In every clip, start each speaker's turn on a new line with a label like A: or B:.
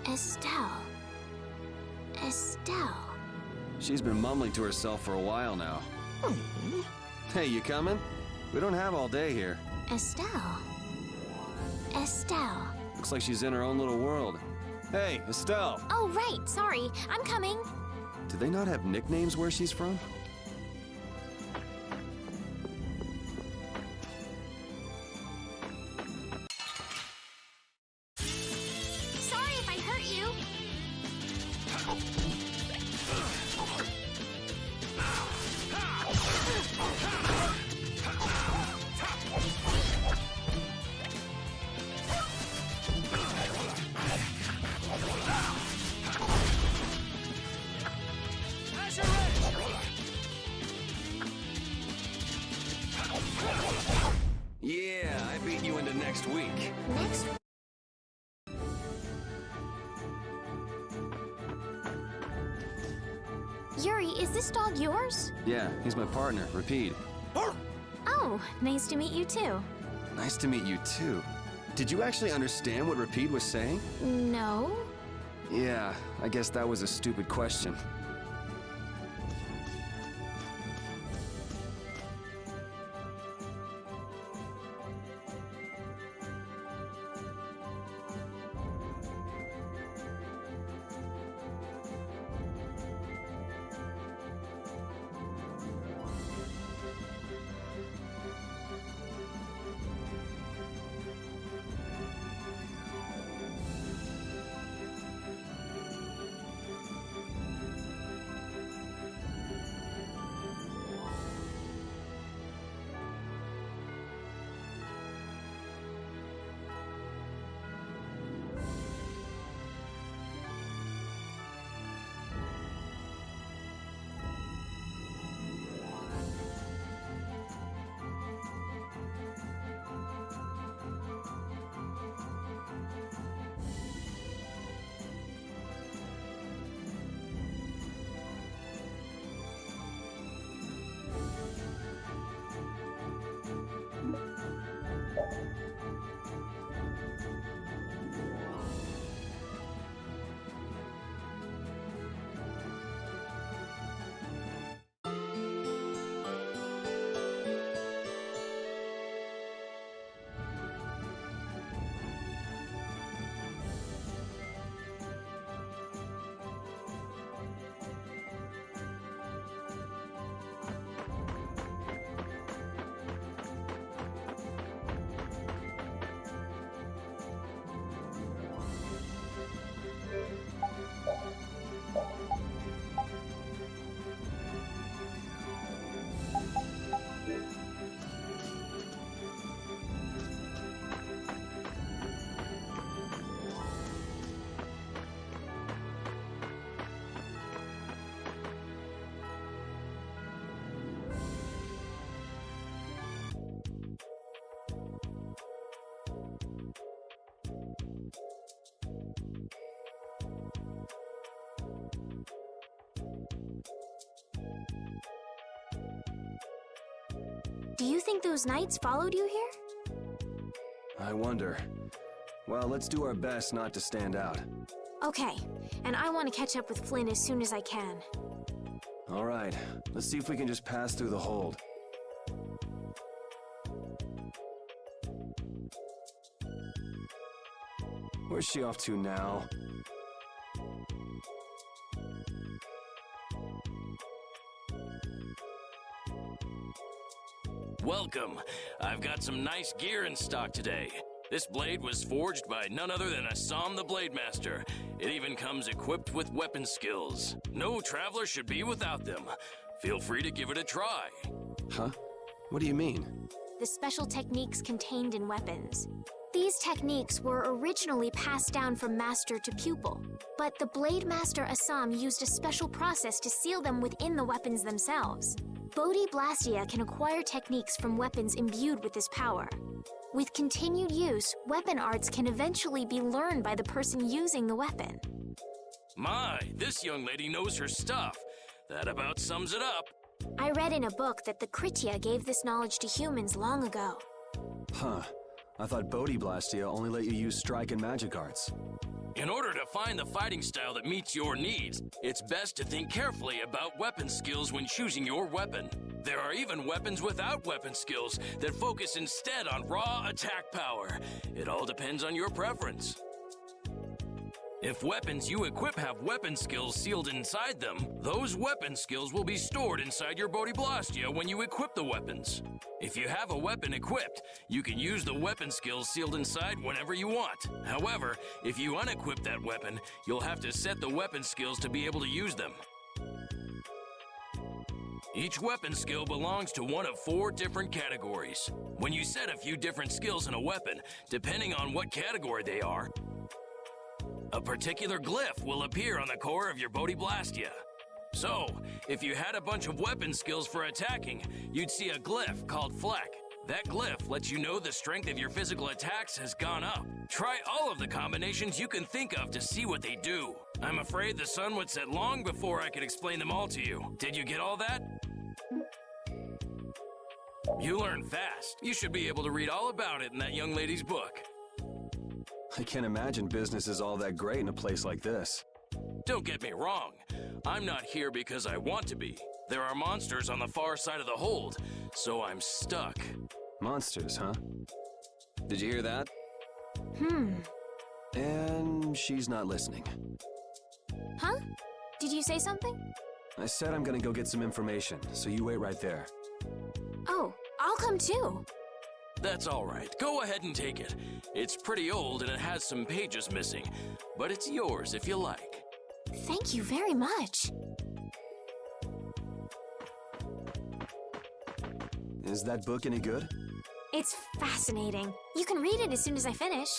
A: Estelle. Estelle.
B: She's been mumbling to herself for a while now. Hey, you coming? We don't have all day here.
A: Estelle. Estelle.
B: Looks like she's in her own little world. Hey, Estelle!
A: Oh, right. Sorry. I'm coming.
B: Do they not have nicknames where she's from?
A: Sorry if I hurt you.
B: Yeah, I beat you into next week.
A: Next. Yuri, is this dog yours?
B: Yeah, he's my partner, Rapide.
A: Oh, nice to meet you too.
B: Nice to meet you too. Did you actually understand what Rapide was saying?
A: No.
B: Yeah, I guess that was a stupid question.
A: Do you think those knights followed you here?
B: I wonder. Well, let's do our best not to stand out.
A: Okay, and I want to catch up with Flynn as soon as I can.
B: All right, let's see if we can just pass through the hold. Where's she off to now?
C: Welcome. I've got some nice gear in stock today. This blade was forged by none other than Assam the Blade Master. It even comes equipped with weapon skills. No traveler should be without them. Feel free to give it a try.
B: Huh? What do you mean?
A: The special techniques contained in weapons. These techniques were originally passed down from master to pupil, but the Blade Master Assam used a special process to seal them within the weapons themselves. Bodhi Blastia can acquire techniques from weapons imbued with this power. With continued use, weapon arts can eventually be learned by the person using the weapon.
C: My, this young lady knows her stuff. That about sums it up.
A: I read in a book that the Kritya gave this knowledge to humans long ago.
B: Huh. I thought Bodhi Blastia only let you use strike and magic arts.
C: In order to find the fighting style that meets your needs, it's best to think carefully about weapon skills when choosing your weapon. There are even weapons without weapon skills that focus instead on raw attack power. It all depends on your preference. If weapons you equip have weapon skills sealed inside them, those weapon skills will be stored inside your Bodhi Blastia when you equip the weapons. If you have a weapon equipped, you can use the weapon skills sealed inside whenever you want. However, if you unequip that weapon, you'll have to set the weapon skills to be able to use them. Each weapon skill belongs to one of 4 different categories. When you set a few different skills in a weapon, depending on what category they are, a particular glyph will appear on the core of your Bodhi Blastia. So, if you had a bunch of weapon skills for attacking, you'd see a glyph called Fleck. That glyph lets you know the strength of your physical attacks has gone up. Try all of the combinations you can think of to see what they do. I'm afraid the sun would set long before I could explain them all to you. Did you get all that? You learn fast. You should be able to read all about it in that young lady's book.
B: I can't imagine business is all that great in a place like this.
C: Don't get me wrong. I'm not here because I want to be. There are monsters on the far side of the hold, so I'm stuck.
B: Monsters, huh? Did you hear that? And she's not listening.
A: Huh? Did you say something?
B: I said I'm gonna go get some information, so you wait right there.
A: Oh, I'll come too.
C: That's all right. Go ahead and take it. It's pretty old and it has some pages missing, but it's yours if you like.
A: Thank you very much.
B: Is that book any good?
A: It's fascinating. You can read it as soon as I finish.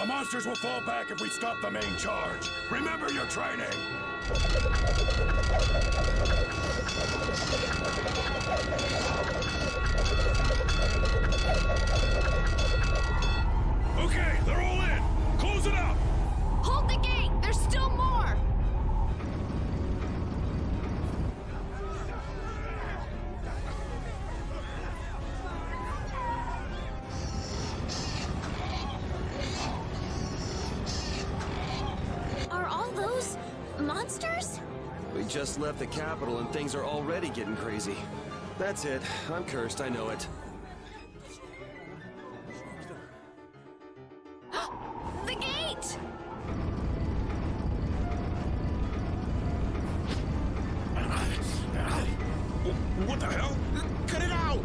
D: Monsters will fall back if we stop the main charge. Remember your training! Okay, they're all in! Close it up!
A: Hold the gate! There's still more!
B: just left the capital and things are already getting crazy. That's it. I'm cursed, I know it.
A: The gate!
D: What the hell? Cut it out!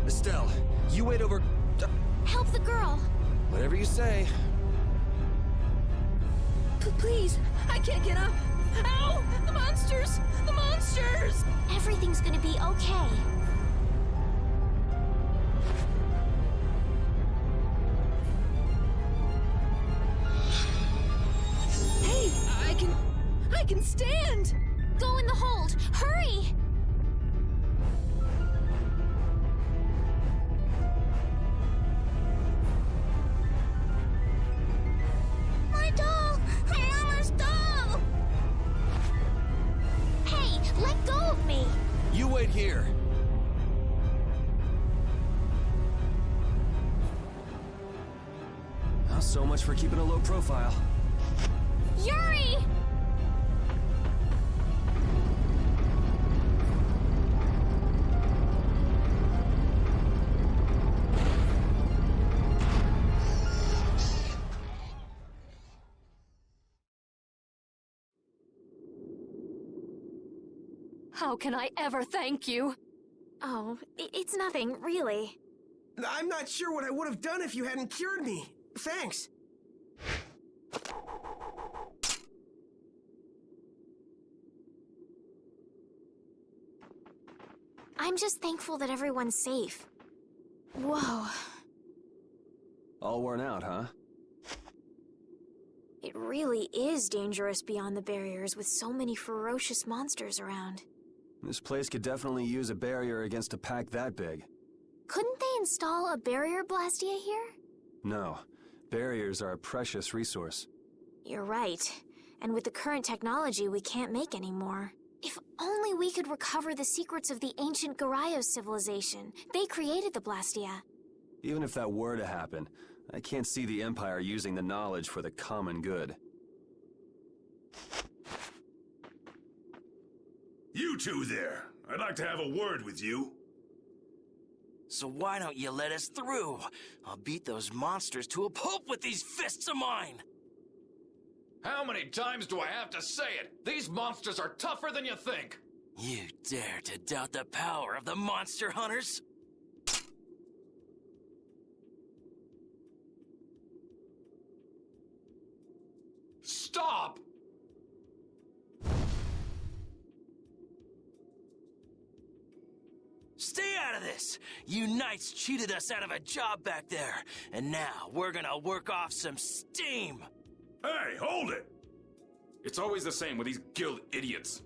B: Estelle, you wait over...
A: Help the girl!
B: Whatever you say.
E: Please, I can't get up. Ow! The monsters! The monsters!
A: Everything's gonna be okay.
E: Hey, I can stand!
A: Go in the hold! Hurry! My doll! My mama's doll! Hey, let go of me!
B: You wait here. Well, so much for keeping a low profile.
A: Yuri!
E: How can I ever thank you?
A: Oh, it's nothing, really.
F: I'm not sure what I would have done if you hadn't cured me. Thanks.
A: I'm just thankful that everyone's safe. Whoa.
B: All worn out, huh?
A: It really is dangerous beyond the barriers with so many ferocious monsters around.
B: This place could definitely use a barrier against a pack that big.
A: Couldn't they install a barrier blastia here?
B: No. Barriers are a precious resource.
A: You're right. And with the current technology, we can't make any more. If only we could recover the secrets of the ancient Garayos civilization. They created the blastia.
B: Even if that were to happen, I can't see the Empire using the knowledge for the common good.
D: You two there. I'd like to have a word with you.
C: So why don't you let us through? I'll beat those monsters to a pulp with these fists of mine!
G: How many times do I have to say it? These monsters are tougher than you think!
C: You dare to doubt the power of the monster hunters?
G: Stop!
C: Stay out of this! You knights cheated us out of a job back there, and now we're gonna work off some steam!
D: Hey, hold it!
G: It's always the same with these guild idiots.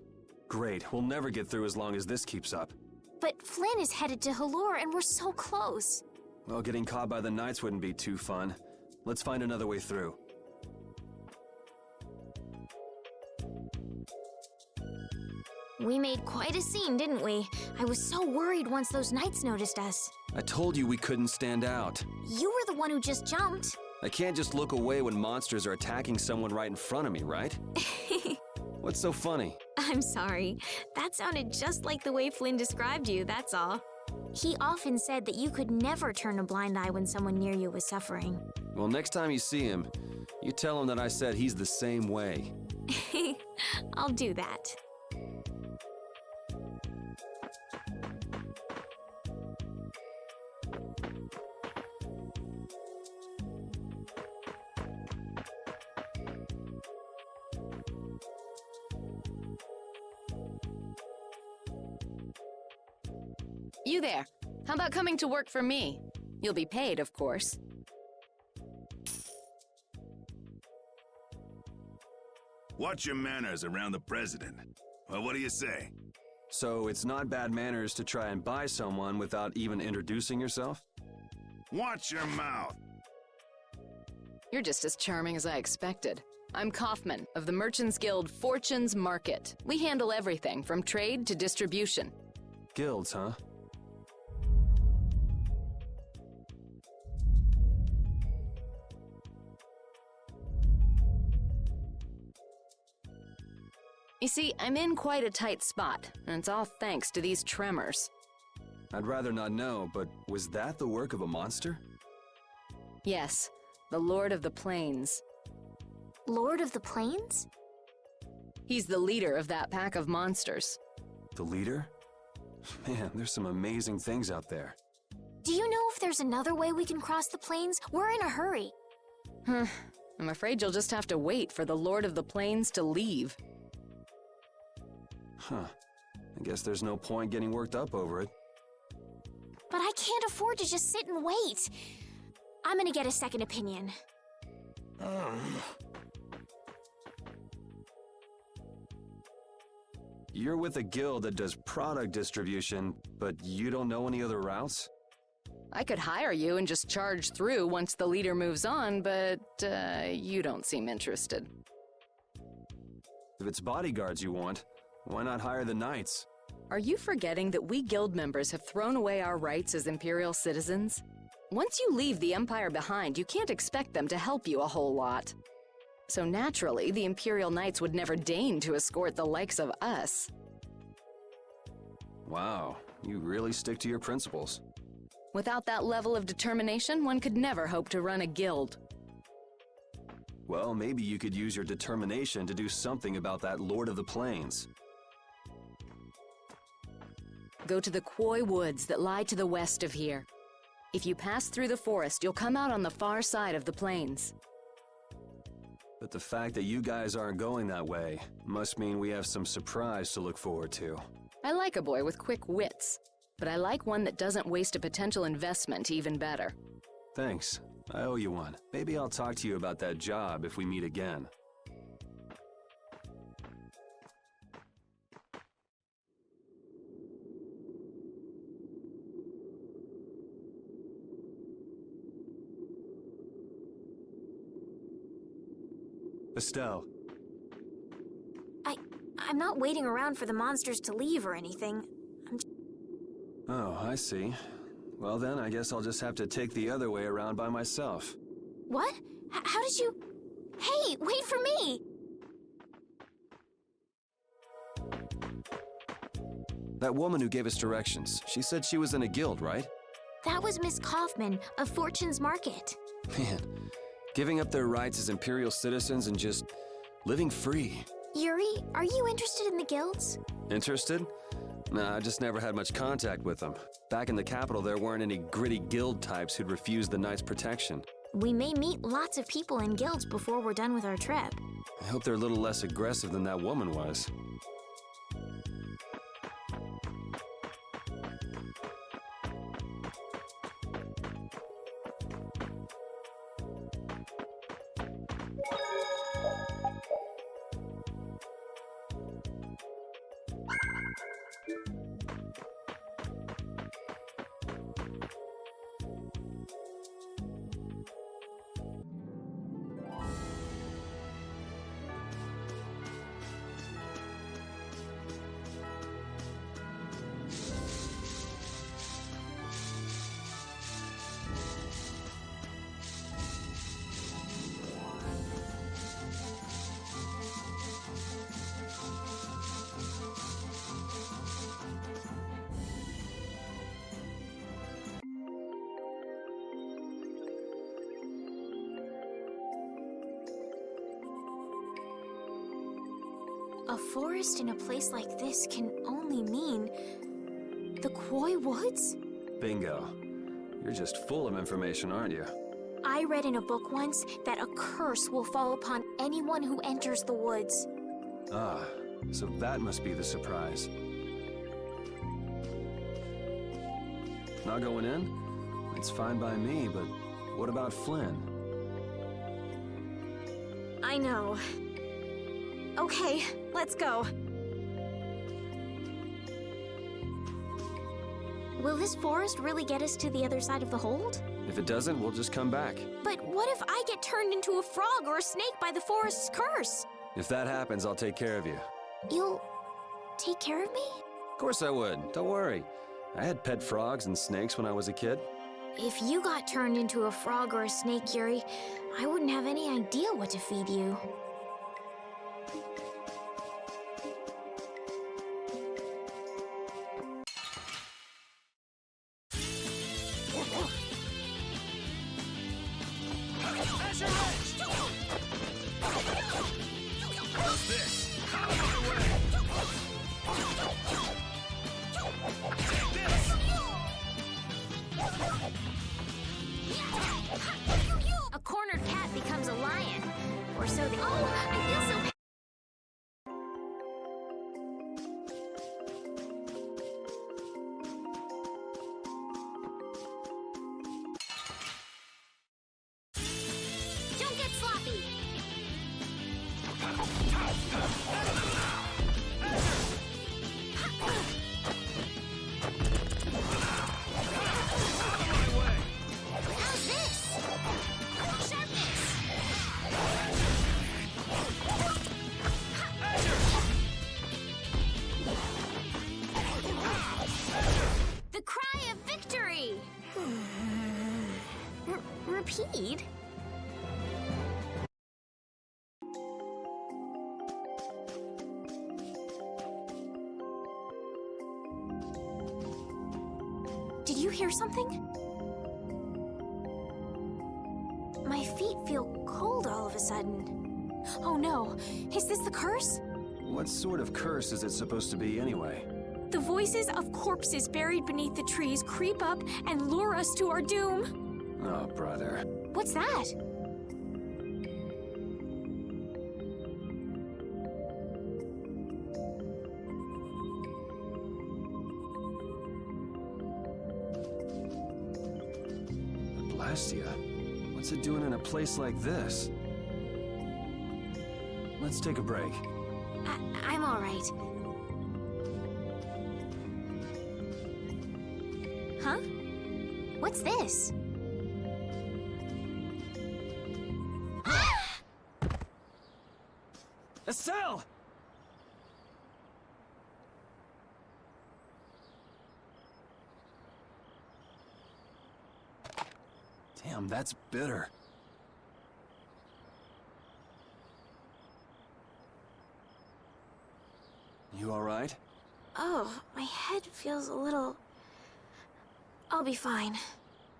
B: Great, we'll never get through as long as this keeps up.
A: But Flynn is headed to Halure and we're so close.
B: Well, getting caught by the Knights wouldn't be too fun. Let's find another way through.
A: We made quite a scene, didn't we? I was so worried once those Knights noticed us.
B: I told you we couldn't stand out.
A: You were the one who just jumped.
B: I can't just look away when monsters are attacking someone right in front of me, right? What's so funny?
A: I'm sorry. That sounded just like the way Flynn described you, that's all. He often said that you could never turn a blind eye when someone near you was suffering.
B: Well, next time you see him, you tell him that I said he's the same way.
A: I'll do that.
E: You there. How about coming to work for me? You'll be paid, of course.
D: Watch your manners around the president. Well, what do you say?
B: So it's not bad manners to try and buy someone without even introducing yourself?
D: Watch your mouth.
E: You're just as charming as I expected. I'm Kaufman of the Merchants Guild Fortune's Market. We handle everything from trade to distribution.
B: Guilds, huh?
E: You see, I'm in quite a tight spot, and it's all thanks to these tremors.
B: I'd rather not know, but was that the work of a monster?
E: Yes, the Lord of the Plains.
A: Lord of the Plains?
E: He's the leader of that pack of monsters.
B: The leader? Man, there's some amazing things out there.
A: Do you know if there's another way we can cross the plains? We're in a hurry.
E: I'm afraid you'll just have to wait for the Lord of the Plains to leave.
B: Huh. I guess there's no point getting worked up over it.
A: But I can't afford to just sit and wait. I'm gonna get a second opinion.
B: You're with a guild that does product distribution, but you don't know any other routes?
E: I could hire you and just charge through once the leader moves on, but you don't seem interested.
B: If it's bodyguards you want, why not hire the knights?
E: Are you forgetting that we guild members have thrown away our rights as Imperial citizens? Once you leave the Empire behind, you can't expect them to help you a whole lot. So naturally, the Imperial Knights would never deign to escort the likes of us.
B: Wow, you really stick to your principles.
E: Without that level of determination, one could never hope to run a guild.
B: Well, maybe you could use your determination to do something about that Lord of the Plains.
E: Go to the Quoy Woods that lie to the west of here. If you pass through the forest, you'll come out on the far side of the plains.
B: But the fact that you guys aren't going that way must mean we have some surprise to look forward to.
E: I like a boy with quick wits, but I like one that doesn't waste a potential investment even better.
B: Thanks. I owe you one. Maybe I'll talk to you about that job if we meet again. Estelle.
A: I'm not waiting around for the monsters to leave or anything.
B: Oh, I see. Well then, I guess I'll just have to take the other way around by myself.
A: What? How did you... Hey, wait for me!
B: That woman who gave us directions, she said she was in a guild, right?
A: That was Miss Kaufman of Fortune's Market.
B: Man, giving up their rights as Imperial citizens and just living free.
A: Yuri, are you interested in the guilds?
B: Interested? Nah, I just never had much contact with them. Back in the capital, there weren't any gritty guild types who'd refuse the Knights' protection.
A: We may meet lots of people in guilds before we're done with our trip.
B: I hope they're a little less aggressive than that woman was.
A: A forest in a place like this can only mean... the Quoy Woods?
B: Bingo. You're just full of information, aren't you?
A: I read in a book once that a curse will fall upon anyone who enters the woods.
B: Ah, so that must be the surprise. Not going in? It's fine by me, but what about Flynn?
A: I know. Okay, let's go. Will this forest really get us to the other side of the hold?
B: If it doesn't, we'll just come back.
A: But what if I get turned into a frog or a snake by the forest's curse?
B: If that happens, I'll take care of you.
A: You'll take care of me?
B: Of course I would. Don't worry. I had pet frogs and snakes when I was a kid.
A: If you got turned into a frog or a snake, Yuri, I wouldn't have any idea what to feed you. sloppy! How's this? Sharpness! The cry of victory! Repeat? Did you hear something? My feet feel cold all of a sudden. Oh no, is this the curse?
B: What sort of curse is it supposed to be anyway?
A: The voices of corpses buried beneath the trees creep up and lure us to our doom.
B: Oh, brother.
A: What's that?
B: Blastia? What's it doing in a place like this? Let's take a break.
A: I'm all right. Huh? What's this?
B: Estelle! Damn, that's bitter. You all right?
A: Oh, my head feels a little... I'll be fine.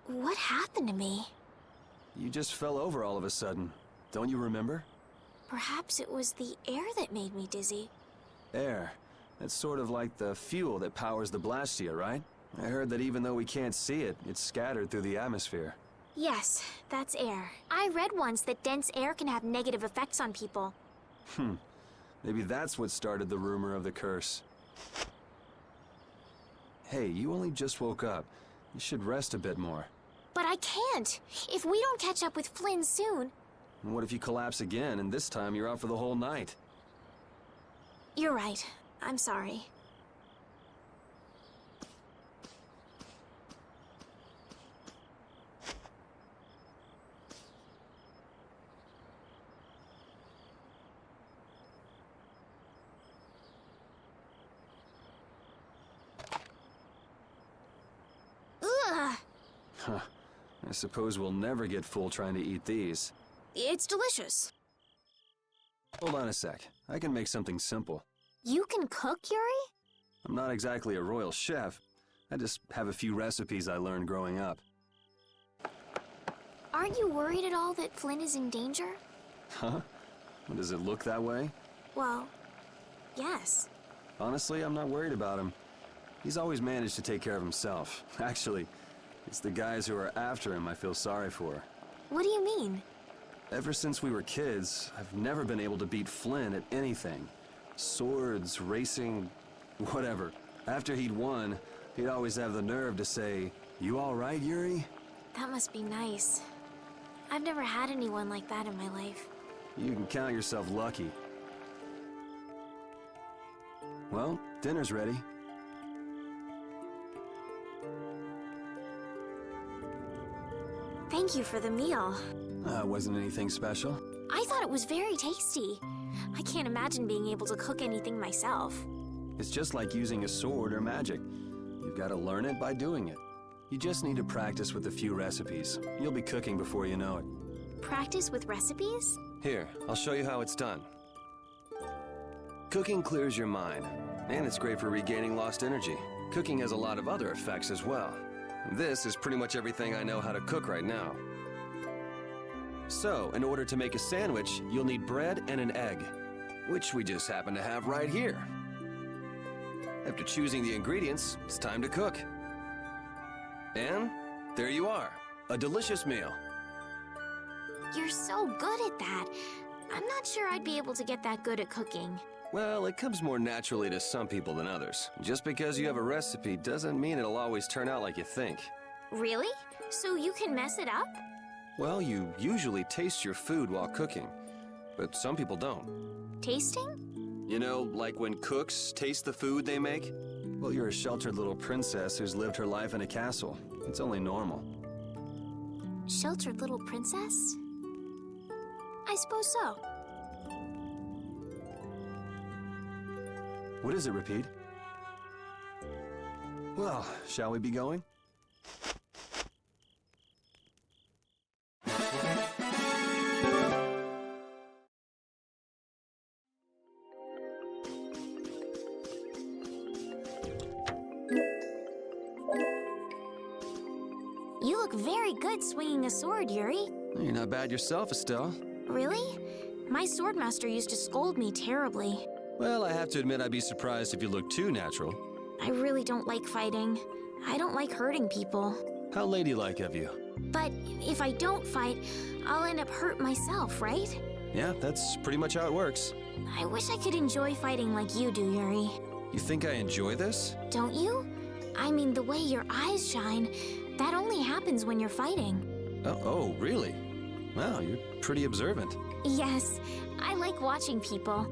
A: What happened to me?
B: You just fell over all of a sudden. Don't you remember?
A: Perhaps it was the air that made me dizzy.
B: Air. That's sort of like the fuel that powers the Blastia, right? I heard that even though we can't see it, it's scattered through the atmosphere.
A: Yes, that's air. I read once that dense air can have negative effects on people.
B: Maybe that's what started the rumor of the curse. Hey, you only just woke up. You should rest a bit more.
A: But I can't! If we don't catch up with Flynn soon...
B: And what if you collapse again, and this time you're out for the whole night?
A: You're right. I'm sorry. Ugh!
B: Huh. I suppose we'll never get full trying to eat these.
A: It's delicious.
B: Hold on a sec. I can make something simple.
A: You can cook, Yuri?
B: I'm not exactly a royal chef. I just have a few recipes I learned growing up.
A: Aren't you worried at all that Flynn is in danger?
B: Huh? Does it look that way?
A: Well, yes.
B: Honestly, I'm not worried about him. He's always managed to take care of himself. Actually, it's the guys who are after him I feel sorry for.
A: What do you mean?
B: Ever since we were kids, I've never been able to beat Flynn at anything. Swords, racing, whatever. After he'd won, he'd always have the nerve to say, "You all right, Yuri?"
A: That must be nice. I've never had anyone like that in my life.
B: You can count yourself lucky. Well, dinner's ready.
A: Thank you for the meal.
B: Wasn't anything special.
A: I thought it was very tasty. I can't imagine being able to cook anything myself.
B: It's just like using a sword or magic. You've got to learn it by doing it. You just need to practice with a few recipes. You'll be cooking before you know it.
A: Practice with recipes?
B: Here, I'll show you how it's done. Cooking clears your mind, and it's great for regaining lost energy. Cooking has a lot of other effects as well. This is pretty much everything I know how to cook right now. So, in order to make a sandwich, you'll need bread and an egg, which we just happen to have right here. After choosing the ingredients, it's time to cook. And there you are, a delicious meal.
A: You're so good at that. I'm not sure I'd be able to get that good at cooking.
B: Well, it comes more naturally to some people than others. Just because you have a recipe doesn't mean it'll always turn out like you think.
A: Really? So you can mess it up?
B: Well, you usually taste your food while cooking, but some people don't.
A: Tasting?
B: You know, like when cooks taste the food they make? Well, you're a sheltered little princess who's lived her life in a castle. It's only normal.
A: Sheltered little princess? I suppose so.
B: What is it, Repeat? Well, shall we be going?
A: You look very good swinging a sword, Yuri.
B: You're not bad yourself, Estelle.
A: Really? My swordmaster used to scold me terribly.
B: Well, I have to admit I'd be surprised if you looked too natural.
A: I really don't like fighting. I don't like hurting people.
B: How ladylike of you.
A: But if I don't fight, I'll end up hurt myself, right?
B: Yeah, that's pretty much how it works.
A: I wish I could enjoy fighting like you do, Yuri.
B: You think I enjoy this?
A: Don't you? I mean, the way your eyes shine, that only happens when you're fighting.
B: Oh, really? Wow, you're pretty observant.
A: Yes, I like watching people.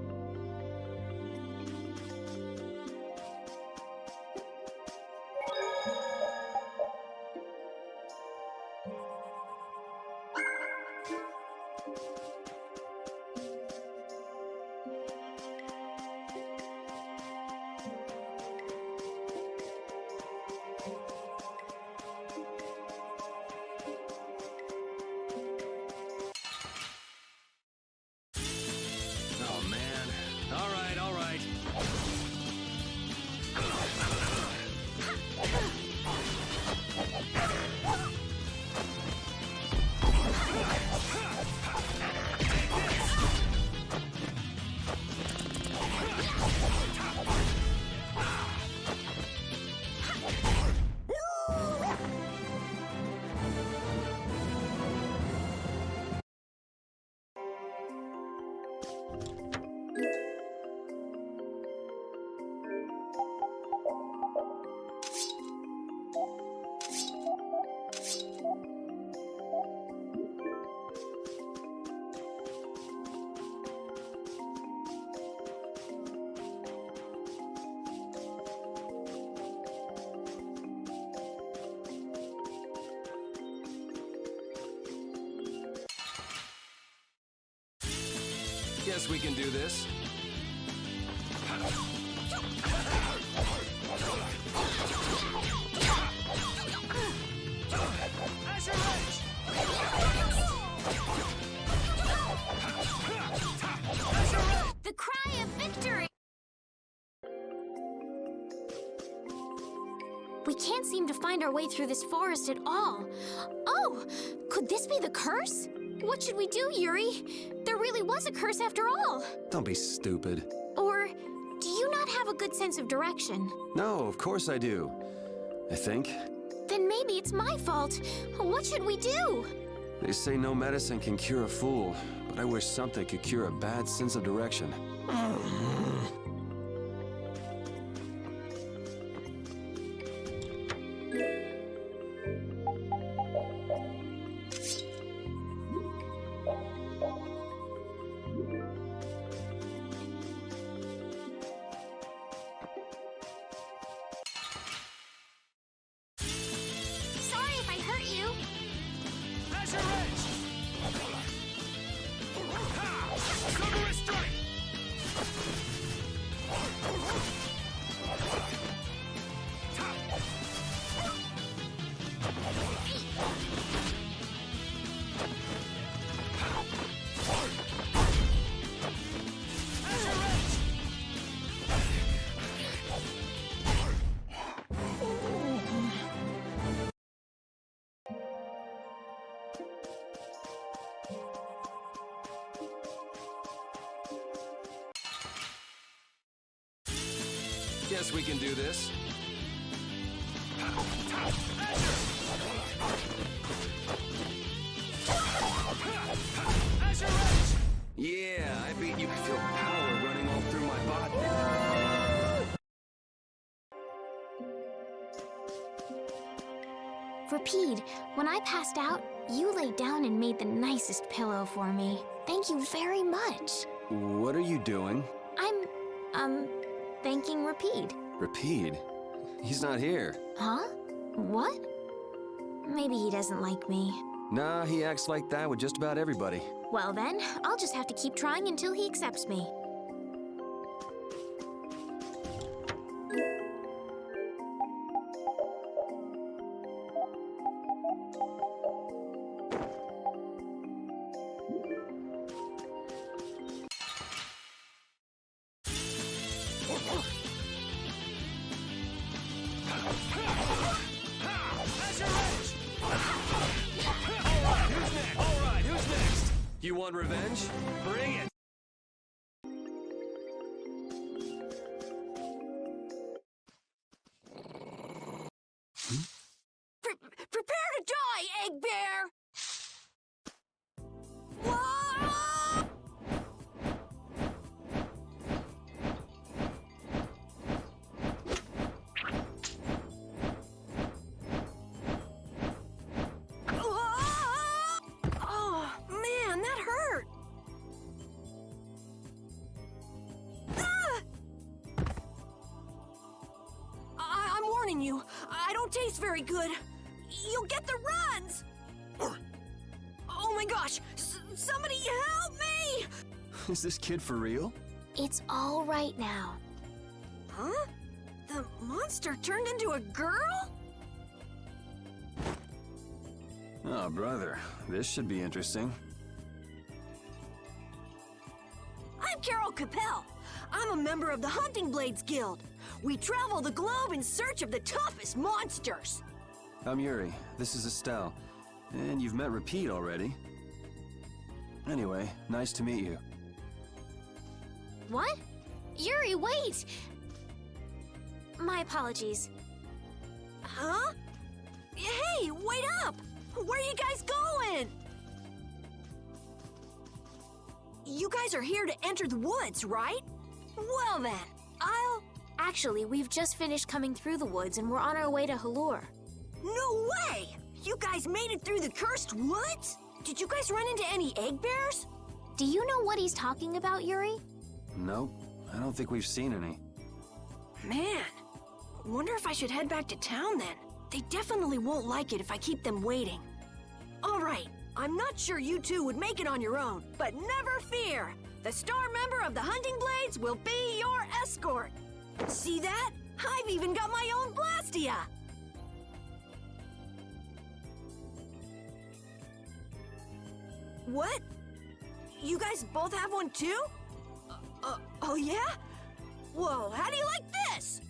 B: Oh, man. All right, all right. Guess we can do this.
A: The cry of victory! We can't seem to find our way through this forest at all. Oh, could this be the curse? What should we do, Yuri? There really was a curse after all.
B: Don't be stupid.
A: Or do you not have a good sense of direction?
B: No, of course I do. I think.
A: Then maybe it's my fault. What should we do?
B: They say no medicine can cure a fool, but I wish something could cure a bad sense of direction.
A: Sorry if I hurt you.
B: Guess we can do this. Yeah, I beat you. I feel power running all through my body.
A: Rapide, when I passed out, you laid down and made the nicest pillow for me. Thank you very much.
B: What are you doing?
A: I'm, thanking Rapide.
B: Rapide? He's not here.
A: Huh? What? Maybe he doesn't like me.
B: Nah, he acts like that with just about everybody.
A: Well then, I'll just have to keep trying until he accepts me.
B: You want revenge? Bring it!
H: Prepare to die, Egg Bear! Whoa! Oh, man, that hurt! I'm warning you, I don't taste very good. You'll get the runs! Oh my gosh! Somebody help me!
B: Is this kid for real?
A: It's all right now.
H: Huh? The monster turned into a girl?
B: Oh, brother. This should be interesting.
H: I'm Carol Capel. I'm a member of the Hunting Blades Guild. We travel the globe in search of the toughest monsters.
B: I'm Yuri. This is Estelle. And you've met Rapide already. Anyway, nice to meet you.
A: What? Yuri, wait! My apologies.
H: Huh? Hey, wait up! Where are you guys going? You guys are here to enter the woods, right? Well then,
A: Actually, we've just finished coming through the woods and we're on our way to Halure.
H: No way! You guys made it through the cursed woods? Did you guys run into any egg bears?
A: Do you know what he's talking about, Yuri?
B: Nope. I don't think we've seen any.
H: Man, wonder if I should head back to town then. They definitely won't like it if I keep them waiting. All right, I'm not sure you two would make it on your own, but never fear. The star member of the Hunting Blades will be your escort. See that? I've even got my own Blastia. What? You guys both have one too? Oh yeah? Whoa, how do you like this?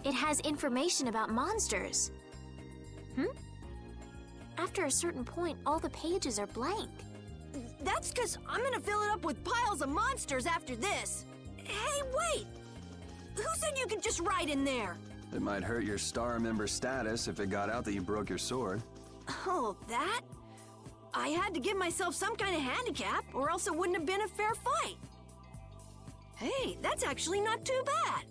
A: It has information about monsters. After a certain point, all the pages are blank.
H: That's because I'm gonna fill it up with piles of monsters after this. Hey, wait! Who said you could just write in there?
B: It might hurt your star member status if it got out that you broke your sword.
H: Oh, that? I had to give myself some kind of handicap, or else it wouldn't have been a fair fight. Hey, that's actually not too bad.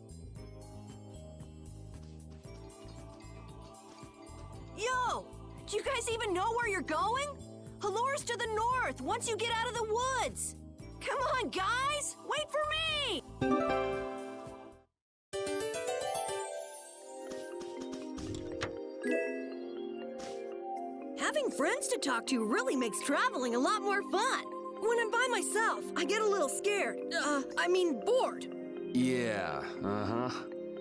H: Yo! Do you guys even know where you're going? Halure's to the north, once you get out of the woods. Come on, guys! Wait for me! Having friends to talk to really makes traveling a lot more fun. When I'm by myself, I get a little scared. Bored.
B: Yeah, uh-huh.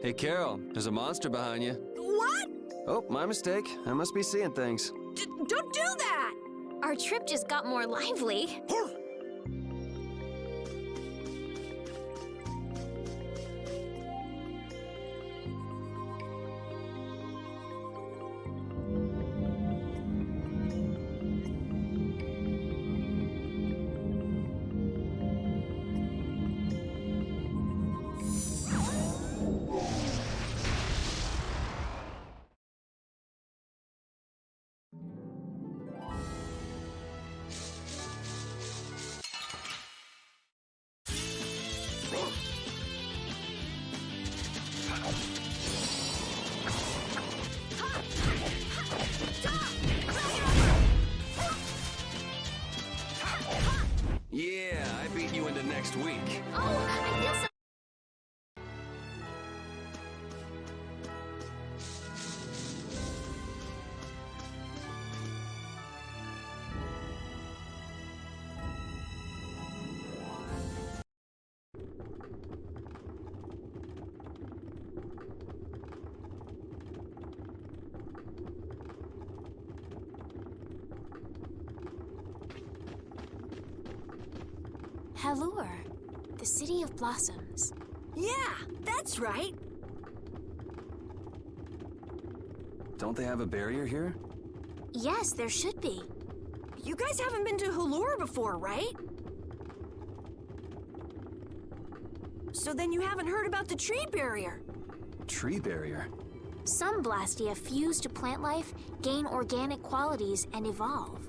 B: Hey, Carol, there's a monster behind you.
H: What?
B: Oh, my mistake. I must be seeing things.
H: Don't do that!
A: Our trip just got more lively. the City of Blossoms.
H: Yeah, that's right.
B: Don't they have a barrier here?
A: Yes, there should be.
H: You guys haven't been to Halure before, right? So then you haven't heard about the tree barrier.
B: Tree barrier?
A: Some Blastia fuse to plant life, gain organic qualities, and evolve.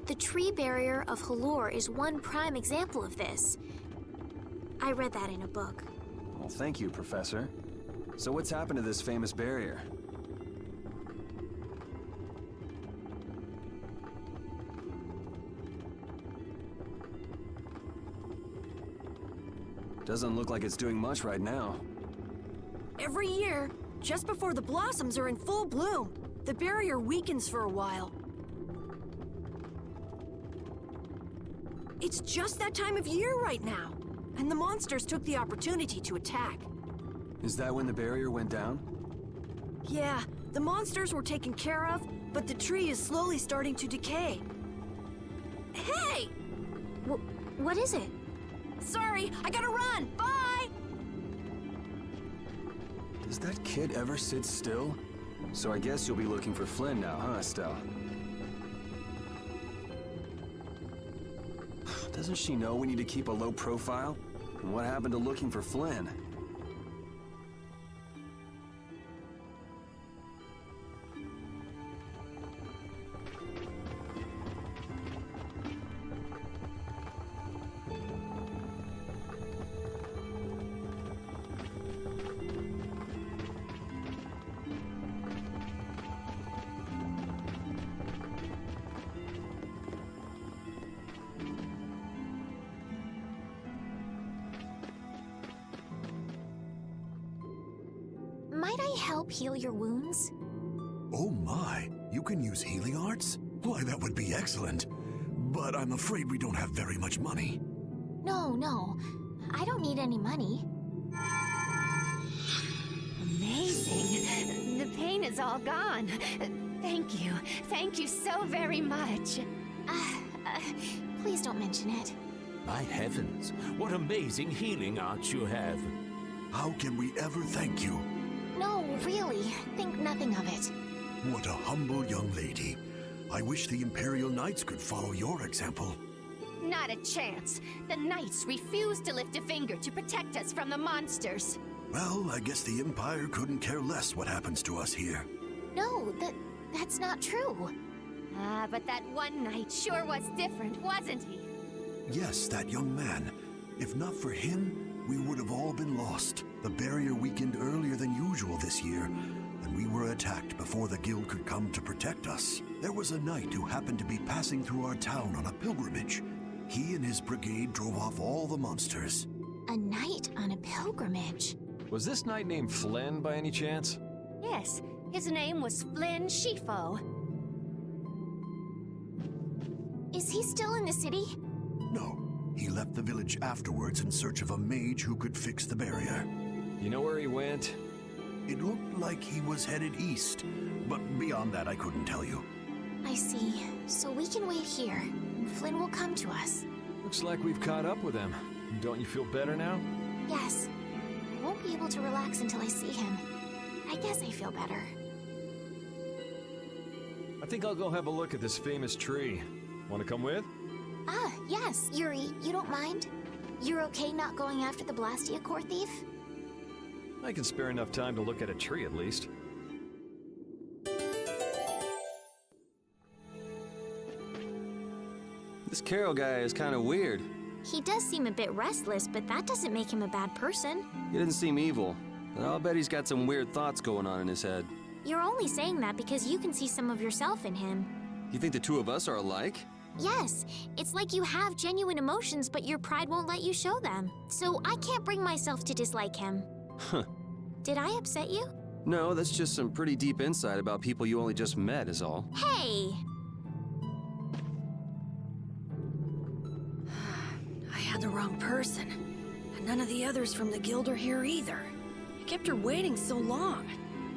A: The tree barrier of Halure is one prime example of this. I read that in a book.
B: Well, thank you, Professor. So what's happened to this famous barrier? Doesn't look like it's doing much right now.
H: Every year, just before the blossoms are in full bloom, the barrier weakens for a while. It's just that time of year right now, and the monsters took the opportunity to attack.
B: Is that when the barrier went down?
H: Yeah, the monsters were taken care of, but the tree is slowly starting to decay. Hey!
A: What is it?
H: Sorry, I gotta run! Bye!
B: Does that kid ever sit still? So I guess you'll be looking for Flynn now, huh, Estelle? Doesn't she know we need to keep a low profile? And what happened to looking for Flynn?
A: Might I help heal your wounds?
D: Oh my, you can use healing arts? Why, that would be excellent. But I'm afraid we don't have very much money.
A: No. I don't need any money.
I: Amazing. The pain is all gone. Thank you. Thank you so very much.
A: Please don't mention it.
J: My heavens, what amazing healing arts you have.
D: How can we ever thank you?
A: No, really. Think nothing of it.
D: What a humble young lady. I wish the Imperial Knights could follow your example.
I: Not a chance. The Knights refuse to lift a finger to protect us from the monsters.
D: Well, I guess the Empire couldn't care less what happens to us here.
A: No, that's not true.
I: But that one knight sure was different, wasn't he?
D: Yes, that young man. If not for him, we would have all been lost. The barrier weakened earlier than usual this year, and we were attacked before the guild could come to protect us. There was a knight who happened to be passing through our town on a pilgrimage. He and his brigade drove off all the monsters.
A: A knight on a pilgrimage.
K: Was this knight named Flynn by any chance?
I: Yes, his name was Flynn Shifo.
A: Is he still in the city?
D: No, he left the village afterwards in search of a mage who could fix the barrier.
K: You know where he went?
D: It looked like he was headed east, but beyond that I couldn't tell you.
A: I see. So we can wait here, and Flynn will come to us.
K: Looks like we've caught up with him. Don't you feel better now?
A: Yes. I won't be able to relax until I see him. I guess I feel better.
K: I think I'll go have a look at this famous tree. Want to come with?
A: Yes. Yuri, you don't mind? You're okay not going after the Blastia core thief?
K: I can spare enough time to look at a tree at least.
B: This Carol guy is kind of weird.
A: He does seem a bit restless, but that doesn't make him a bad person.
B: He didn't seem evil, but I'll bet he's got some weird thoughts going on in his head.
A: You're only saying that because you can see some of yourself in him.
B: You think the two of us are alike?
A: Yes, it's like you have genuine emotions, but your pride won't let you show them. So I can't bring myself to dislike him.
B: Huh.
A: Did I upset you?
B: No, that's just some pretty deep insight about people you only just met is all.
A: Hey!
H: I had the wrong person. And none of the others from the guild are here either. I kept her waiting so long.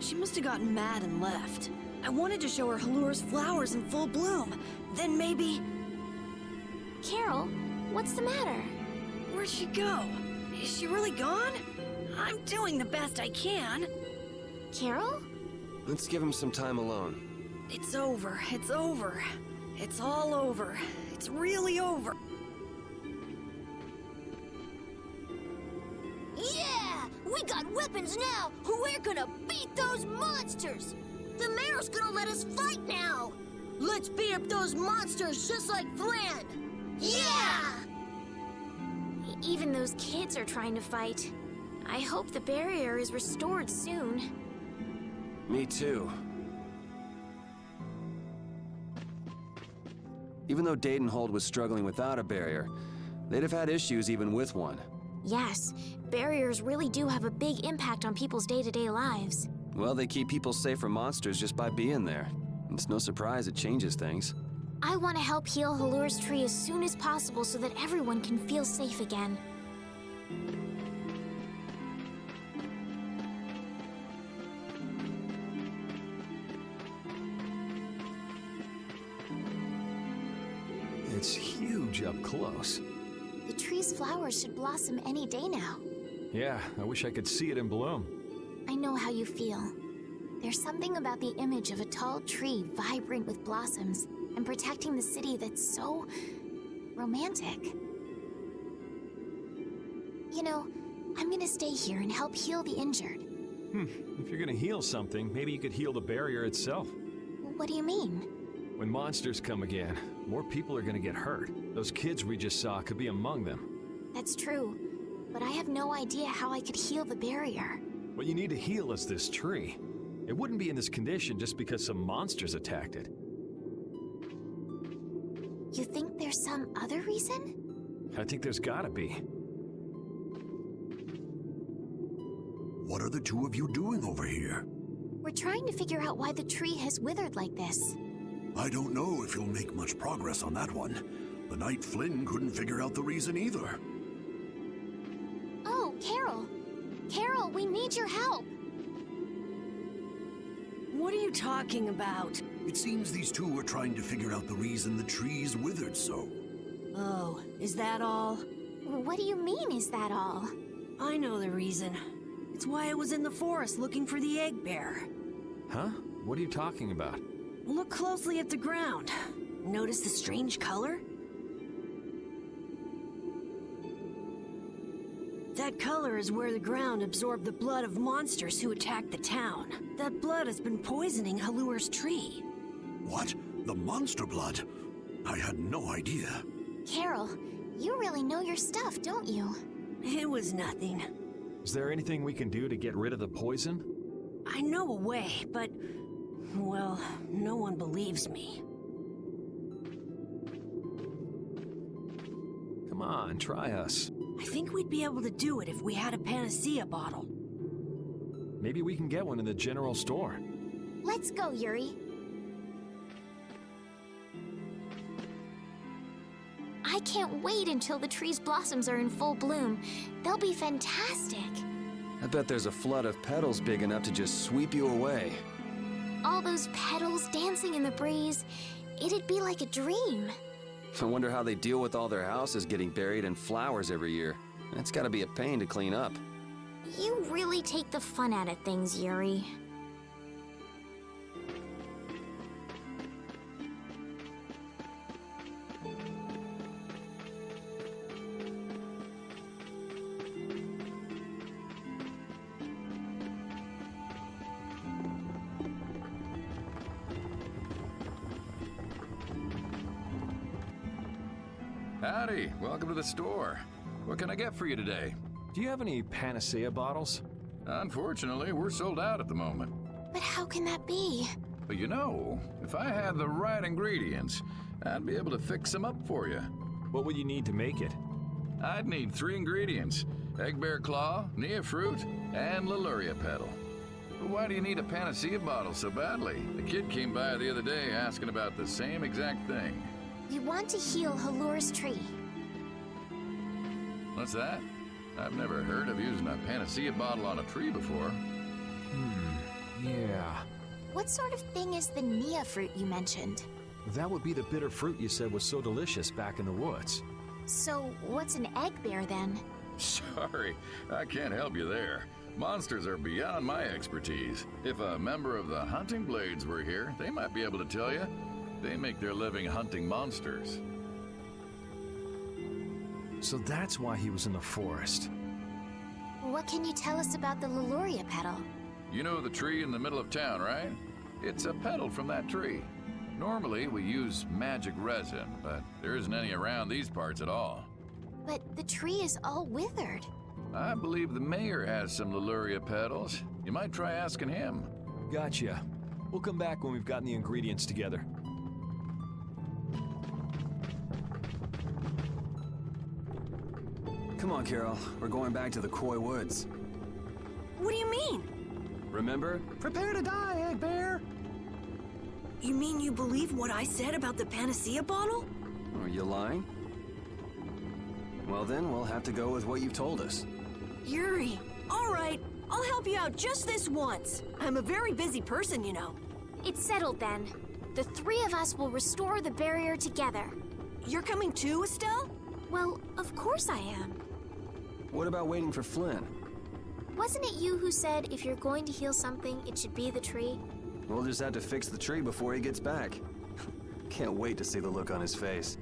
H: She must have gotten mad and left. I wanted to show her Halure's flowers in full bloom. Then maybe...
A: Carol, what's the matter?
H: Where'd she go? Is she really gone? I'm doing the best I can.
A: Carol?
B: Let's give him some time alone.
H: It's over. It's over. It's all over. It's really over.
L: Yeah! We got weapons now! We're gonna beat those monsters! The mayor's gonna let us fight now! Let's beat up those monsters just like planned! Yeah!
A: Even those kids are trying to fight. I hope the barrier is restored soon.
B: Me too. Even though Dadenhold was struggling without a barrier, they'd have had issues even with one.
A: Yes, barriers really do have a big impact on people's day-to-day lives.
B: Well, they keep people safe from monsters just by being there. It's no surprise it changes things.
A: I want to help heal Halur's tree as soon as possible so that everyone can feel safe again.
K: It's huge up close.
A: The tree's flowers should blossom any day now.
K: Yeah, I wish I could see it in bloom.
A: I know how you feel. There's something about the image of a tall tree vibrant with blossoms and protecting the city that's so romantic. You know, I'm gonna stay here and help heal the injured.
K: If you're gonna heal something, maybe you could heal the barrier itself.
A: What do you mean?
K: When monsters come again, more people are gonna get hurt. Those kids we just saw could be among them.
A: That's true, but I have no idea how I could heal the barrier.
K: What you need to heal is this tree. It wouldn't be in this condition just because some monsters attacked it.
A: You think there's some other reason?
K: I think there's gotta be.
D: What are the two of you doing over here?
A: We're trying to figure out why the tree has withered like this.
D: I don't know if you'll make much progress on that one. The Knight Flynn couldn't figure out the reason either.
A: Oh, Carol! Carol, we need your help!
H: What are you talking about?
D: It seems these two are trying to figure out the reason the trees withered so.
H: Oh, is that all?
A: What do you mean, is that all?
H: I know the reason. It's why I was in the forest looking for the egg bear.
K: Huh? What are you talking about?
H: Look closely at the ground. Notice the strange color? That color is where the ground absorbed the blood of monsters who attacked the town. That blood has been poisoning Halur's tree.
D: What? The monster blood? I had no idea.
A: Carol, you really know your stuff, don't you?
H: It was nothing.
K: Is there anything we can do to get rid of the poison?
H: I know a way, but... well, no one believes me.
K: Come on, try us.
H: I think we'd be able to do it if we had a panacea bottle.
K: Maybe we can get one in the general store.
A: Let's go, Yuri. I can't wait until the tree's blossoms are in full bloom. They'll be fantastic.
B: I bet there's a flood of petals big enough to just sweep you away.
A: All those petals dancing in the breeze. It'd be like a dream.
B: I wonder how they deal with all their houses getting buried in flowers every year. That's gotta be a pain to clean up.
A: You really take the fun out of things, Yuri.
G: Howdy, welcome to the store. What can I get for you today?
K: Do you have any panacea bottles?
G: Unfortunately, we're sold out at the moment.
A: But how can that be?
G: But you know, if I had the right ingredients, I'd be able to fix them up for you.
K: What would you need to make it?
G: I'd need 3 ingredients: egg bear claw, nia fruit, and Leluria petal. But why do you need a panacea bottle so badly? The kid came by the other day asking about the same exact thing.
A: We want to heal Halur's tree.
G: What's that? I've never heard of using a panacea bottle on a tree before.
K: Yeah.
A: What sort of thing is the nia fruit you mentioned?
K: That would be the bitter fruit you said was so delicious back in the woods.
A: So, what's an egg bear then?
G: Sorry, I can't help you there. Monsters are beyond my expertise. If a member of the Hunting Blades were here, they might be able to tell you. They make their living hunting monsters.
K: So that's why he was in the forest.
A: What can you tell us about the Leluria petal?
G: You know the tree in the middle of town, right? It's a petal from that tree. Normally, we use magic resin, but there isn't any around these parts at all.
A: But the tree is all withered.
G: I believe the mayor has some Leluria petals. You might try asking him.
K: Gotcha. We'll come back when we've gotten the ingredients together.
B: Come on, Carol. We're going back to the Koi Woods.
H: What do you mean?
B: Remember?
F: Prepare to die, Egg Bear!
H: You mean you believe what I said about the panacea bottle?
B: Are you lying? Well then, we'll have to go with what you've told us.
H: Yuri, all right. I'll help you out just this once. I'm a very busy person, you know.
A: It's settled then. The three of us will restore the barrier together.
H: You're coming too, Estelle?
A: Well, of course I am.
B: What about waiting for Flynn?
A: Wasn't it you who said if you're going to heal something, it should be the tree?
B: We'll just have to fix the tree before he gets back. Can't wait to see the look on his face.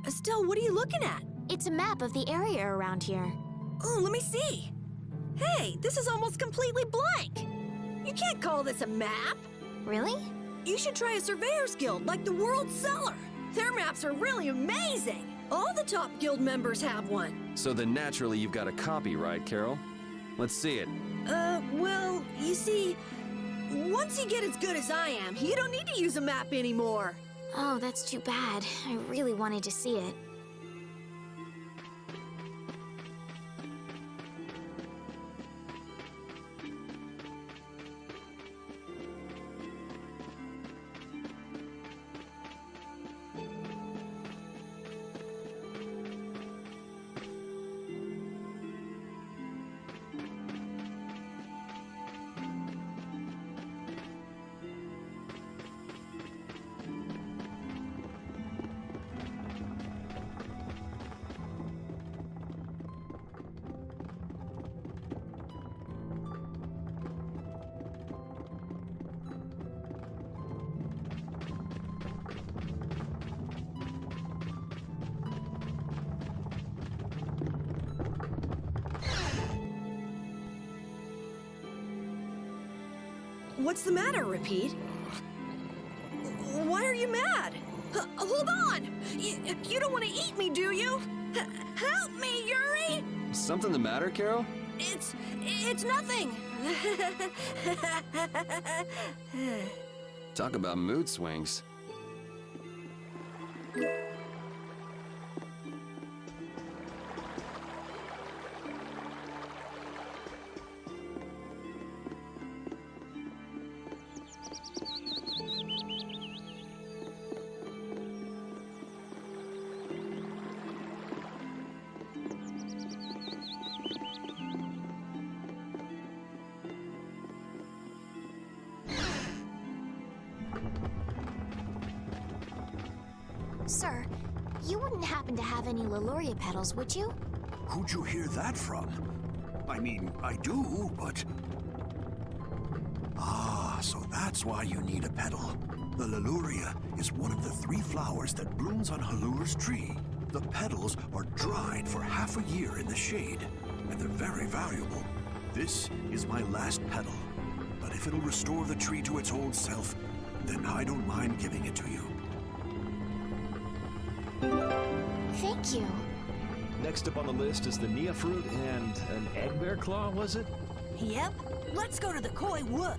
H: Estelle, what are you looking at?
A: It's a map of the area around here.
H: Oh, let me see. Hey, this is almost completely blank. You can't call this a map.
A: Really?
H: You should try a surveyor's guild like the World Cellar. Their maps are really amazing. All the top guild members have one.
B: So then naturally you've got a copy, right, Carol? Let's see it.
H: Well, you see, once you get as good as I am, you don't need to use a map anymore.
A: Oh, that's too bad. I really wanted to see it.
H: What's the matter, Repeat? Why are you mad? Hold on! You don't want to eat me, do you? Help me, Yuri!
B: Something the matter, Carol?
H: It's nothing.
B: Talk about mood swings.
A: Sir, you wouldn't happen to have any Leluria petals, would you?
D: Who'd you hear that from? I mean, I do, but... Ah, so that's why you need a petal. The Leluria is one of the 3 flowers that blooms on Halur's tree. The petals are dried for half a year in the shade, and they're very valuable. This is my last petal, but if it'll restore the tree to its old self, then I don't mind giving it to you.
A: Thank you.
K: Next up on the list is the Nia fruit and an egg bear claw, was it?
H: Yep. Let's go to the Koi Wood.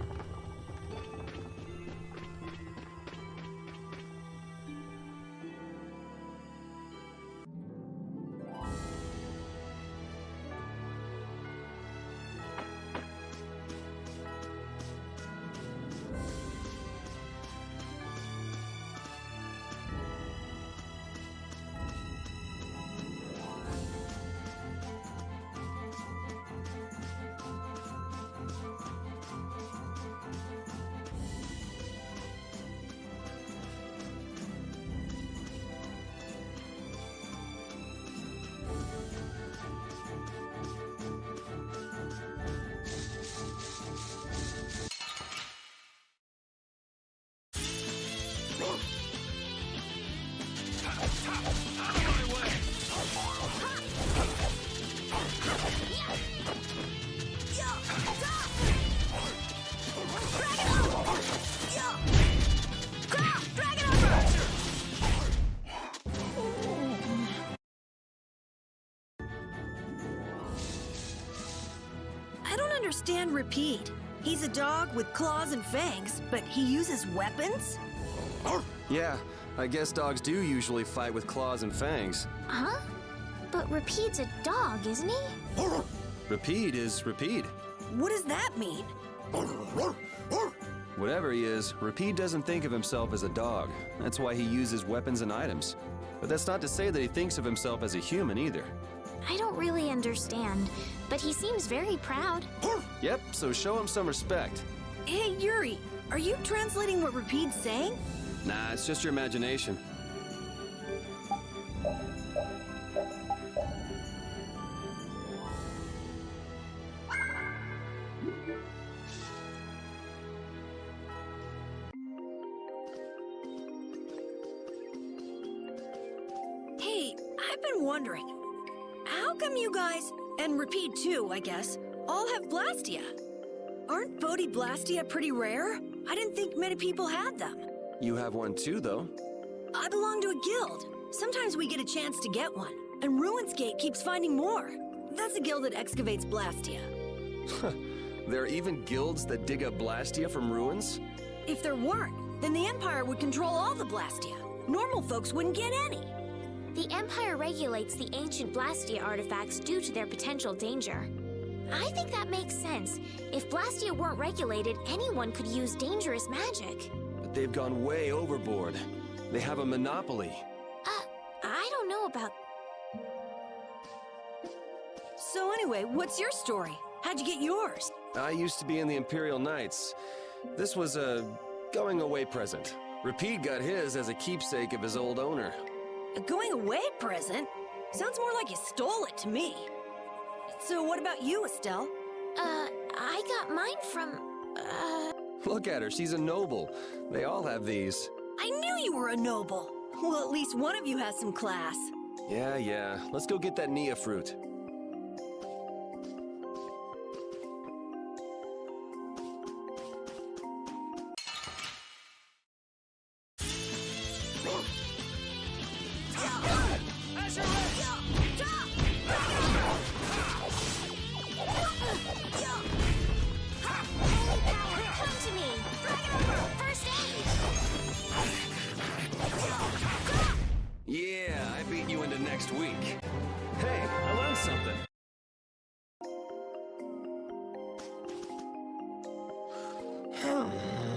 H: understand Repeat. He's a dog with claws and fangs, but he uses weapons?
B: Yeah, I guess dogs do usually fight with claws and fangs.
A: Huh? But Repeat's a dog, isn't he?
B: Repeat is Repeat.
H: What does that mean?
B: Whatever he is, Repeat doesn't think of himself as a dog. That's why he uses weapons and items. But that's not to say that he thinks of himself as a human either.
A: I don't really understand, but he seems very proud.
B: Yep, so show him some respect.
H: Hey, Yuri, are you translating what Repeat's saying?
B: Nah, it's just your imagination.
H: Hey, I've been wondering, how come you guys, and Repeat too, I guess, all have Blastia? Aren't Bodhi Blastia pretty rare? I didn't think many people had them.
B: You have one too, though.
H: I belong to a guild. Sometimes we get a chance to get one, and Ruinsgate keeps finding more. That's a guild that excavates Blastia.
B: There are even guilds that dig up Blastia from ruins?
H: If there weren't, then the Empire would control all the Blastia. Normal folks wouldn't get any.
A: The Empire regulates the ancient Blastia artifacts due to their potential danger. I think that makes sense. If Blastia weren't regulated, anyone could use dangerous magic.
B: But they've gone way overboard. They have a monopoly.
A: I don't know about...
H: So anyway, what's your story? How'd you get yours?
B: I used to be in the Imperial Knights. This was a going-away present. Repeat got his as a keepsake of his old owner.
H: A going-away present? Sounds more like you stole it to me. So what about you, Estelle?
A: I got mine from,
B: Look at her, she's a noble. They all have these.
H: I knew you were a noble. Well, at least one of you has some class.
B: Yeah. Let's go get that Nia fruit. Yeah, I beat you into next week. Hey, I learned something.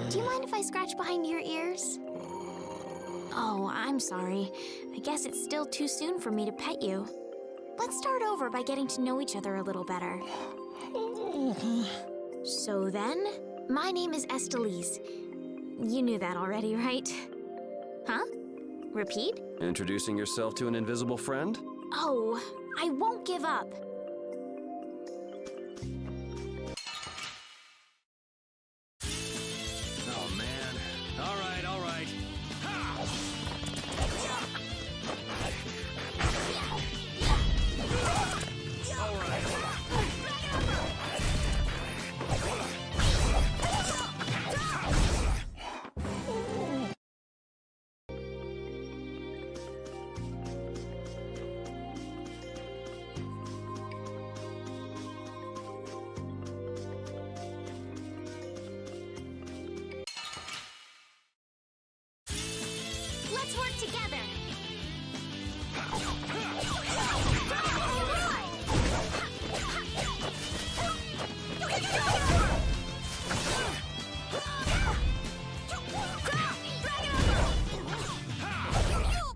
A: Do you mind if I scratch behind your ears? Oh, I'm sorry. I guess it's still too soon for me to pet you. Let's start over by getting to know each other a little better. So then, my name is Estelise. You knew that already, right? Huh? Repeat?
B: Introducing yourself to an invisible friend?
A: Oh, I won't give up.
B: Oh, man. All right. Ha! All right.
A: Let's work together.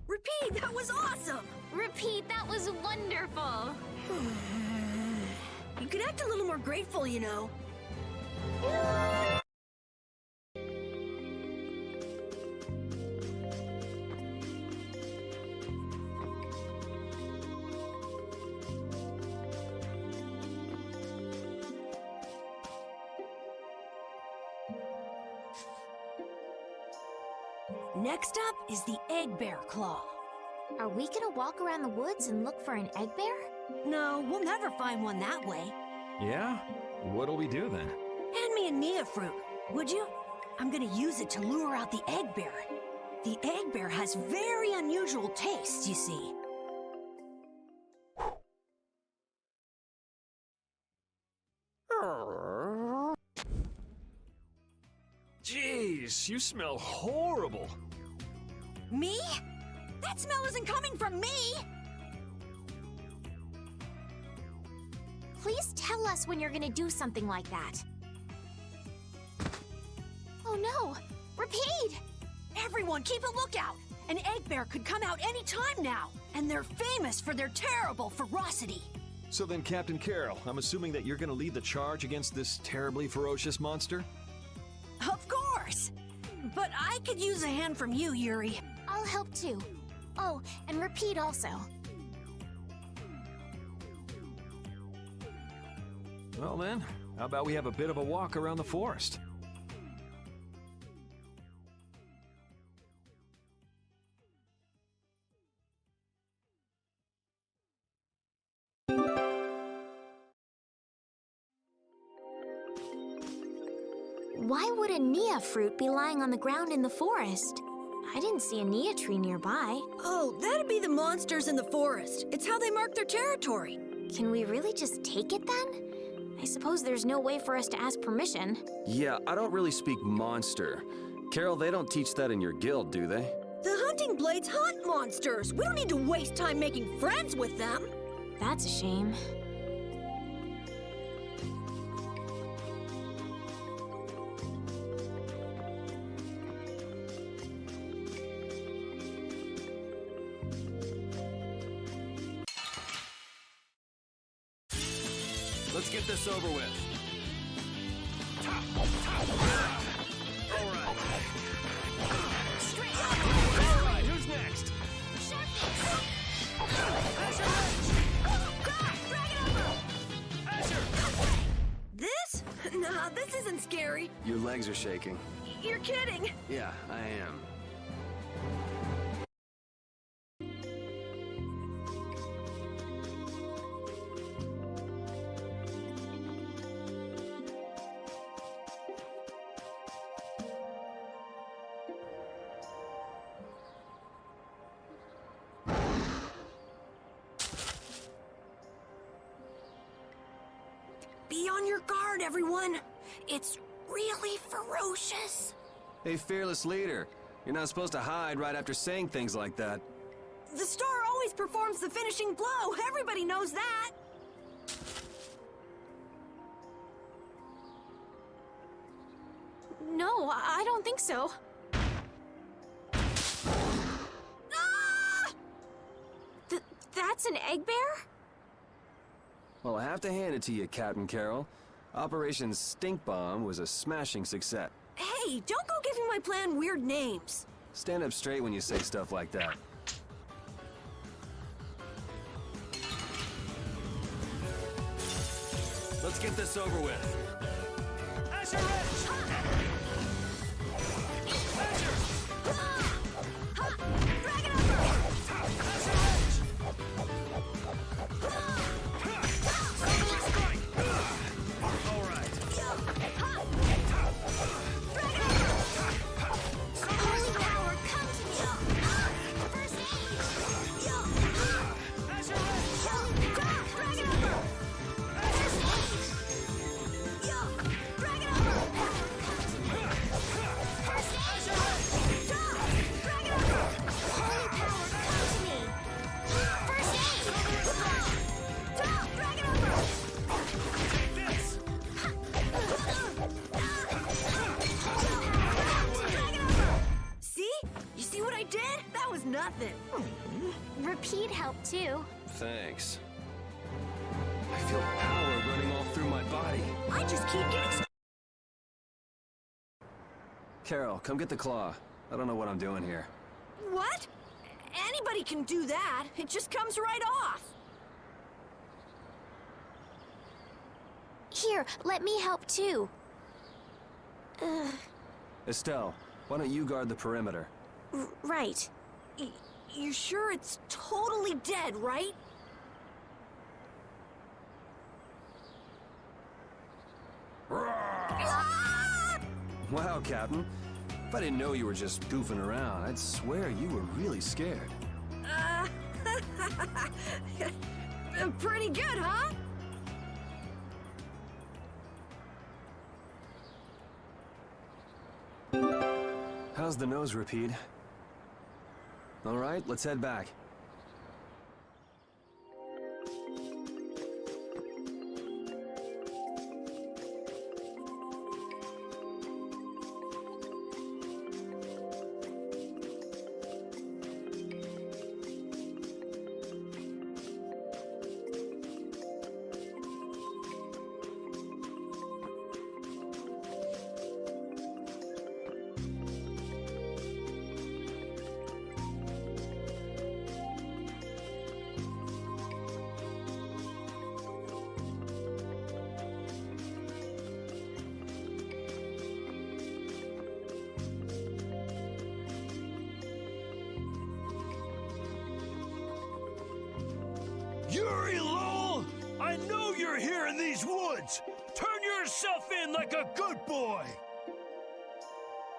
H: Repeat, that was awesome!
A: Repeat, that was wonderful.
H: You could act a little more grateful, you know. Next up is the Egg Bear Claw.
A: Are we gonna walk around the woods and look for an egg bear?
H: No, we'll never find one that way.
K: Yeah? What'll we do then?
H: Hand me a Nia fruit, would you? I'm gonna use it to lure out the egg bear. The egg bear has very unusual tastes, you see.
K: Gross, you smell horrible.
H: Me? That smell isn't coming from me!
A: Please tell us when you're gonna do something like that. Oh no! Repeat!
H: Everyone, keep a lookout! An egg bear could come out any time now, and they're famous for their terrible ferocity.
K: So then, Captain Carroll, I'm assuming that you're gonna lead the charge against this terribly ferocious monster?
H: Of course! But I could use a hand from you, Yuri.
A: I'll help too. Oh, and Repeat also.
K: Well then, how about we have a bit of a walk around the forest?
A: Why would a Nia fruit be lying on the ground in the forest? I didn't see a Nia tree nearby.
H: Oh, that'd be the monsters in the forest. It's how they mark their territory.
A: Can we really just take it then? I suppose there's no way for us to ask permission.
B: Yeah, I don't really speak monster. Carol, they don't teach that in your guild, do they?
H: The hunting blades hunt monsters. We don't need to waste time making friends with them.
A: That's a shame.
B: Let's get this over with.
K: All right, who's next?
H: This? Nah, this isn't scary.
B: Your legs are shaking.
H: You're kidding.
B: Yeah, I am.
H: Be on your guard, everyone. It's really ferocious.
B: Hey, fearless leader. You're not supposed to hide right after saying things like that.
H: The star always performs the finishing blow. Everybody knows that.
A: No, I don't think so.
H: Ah!
A: That's an egg bear?
B: Well, I have to hand it to you, Captain Carroll. Operation Stink Bomb was a smashing success.
H: Hey, don't go giving my plan weird names.
B: Stand up straight when you say stuff like that. Let's get this over with.
K: Asher Ridge! Asher!
H: Drag it over!
K: Asher Ridge!
B: All right.
A: Holy power, come to me! First aid!
K: Asher Ridge!
H: Drag it over! Drag it over!
A: First aid!
H: Drag it over!
A: Holy power, come to me! First aid!
H: Drag it over!
K: This!
H: See? You see what I did? That was nothing.
A: Repeat helped too.
B: Thanks. I feel power running all through my body.
H: I just keep getting...
B: Carol, come get the claw. I don't know what I'm doing here.
H: What? Anybody can do that. It just comes right off.
A: Here, let me help too.
B: Estelle, why don't you guard the perimeter?
A: Right.
H: You're sure it's totally dead, right?
B: Wow, Captain. If I didn't know you were just goofing around, I'd swear you were really scared.
H: Pretty good, huh?
B: How's the nose, Repeat? All right, let's head back.
J: Yuri Lowell! I know you're here in these woods! Turn yourself in like a good boy!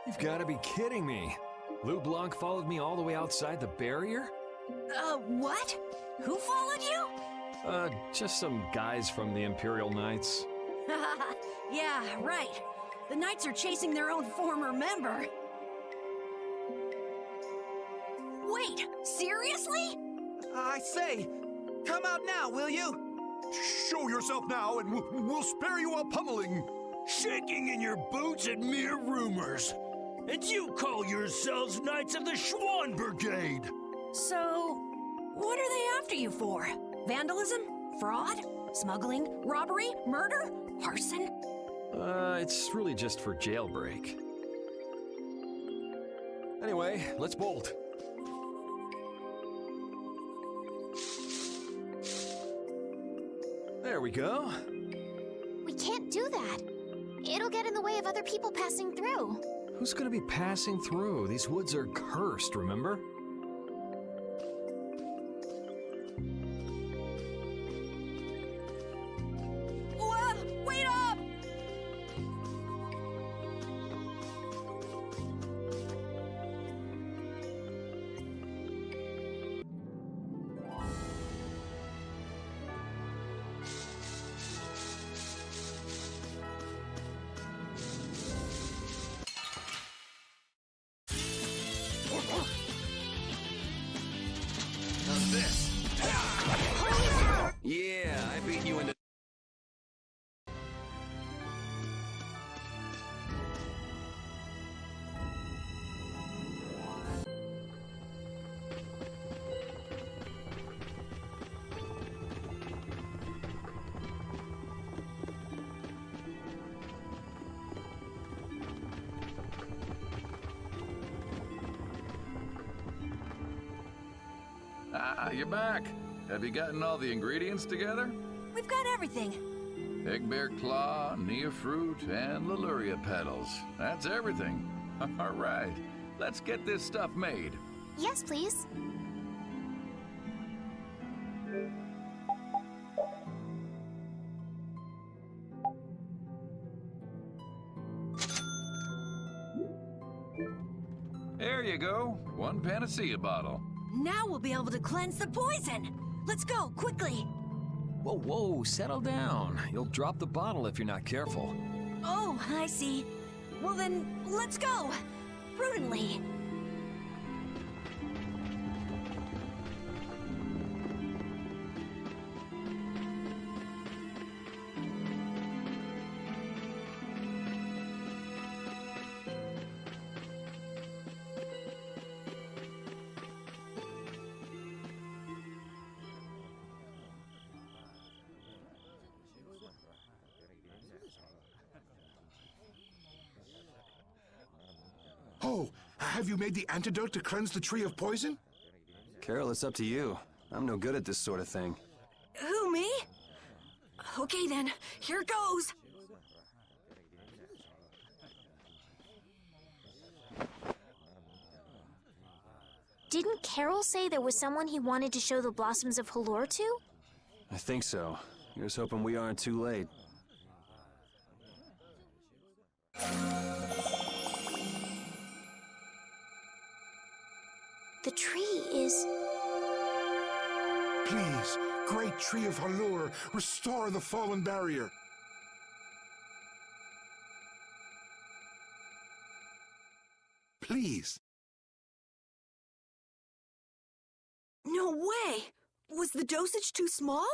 K: You've got to be kidding me. Lou Blanc followed me all the way outside the barrier?
H: What? Who followed you?
K: Just some guys from the Imperial Knights.
H: Yeah, right. The Knights are chasing their own former member. Wait, seriously?
F: I say, come out now, will you?
J: Show yourself now and we'll spare you a pummeling. Shaking in your boots at mere rumors. And you call yourselves Knights of the Schwann Brigade.
H: So, what are they after you for? Vandalism? Fraud? Smuggling? Robbery? Murder? Arson?
K: It's really just for jailbreak. Anyway, let's bolt. There we go.
A: We can't do that. It'll get in the way of other people passing through.
K: Who's gonna be passing through? These woods are cursed, remember?
H: Wait up!
B: How's this? Yeah, I beat you into...
G: Ah, you're back. Have you gotten all the ingredients together?
H: We've got everything.
G: Egg bear claw, Nia fruit, and Leluria petals. That's everything. All right, let's get this stuff made.
A: Yes, please.
G: There you go. One panacea bottle.
H: Now we'll be able to cleanse the poison. Let's go, quickly.
K: Whoa, whoa, settle down. You'll drop the bottle if you're not careful.
H: Oh, I see. Well then, let's go. Prudently.
M: Oh, have you made the antidote to cleanse the tree of poison?
B: Carol, it's up to you. I'm no good at this sort of thing.
H: Who, me? Okay then, here goes.
A: Didn't Carol say there was someone he wanted to show the blossoms of Halor to?
B: I think so. Here's hoping we aren't too late.
A: The tree is...
M: Please, great tree of Halor, restore the fallen barrier. Please.
H: No way! Was the dosage too small?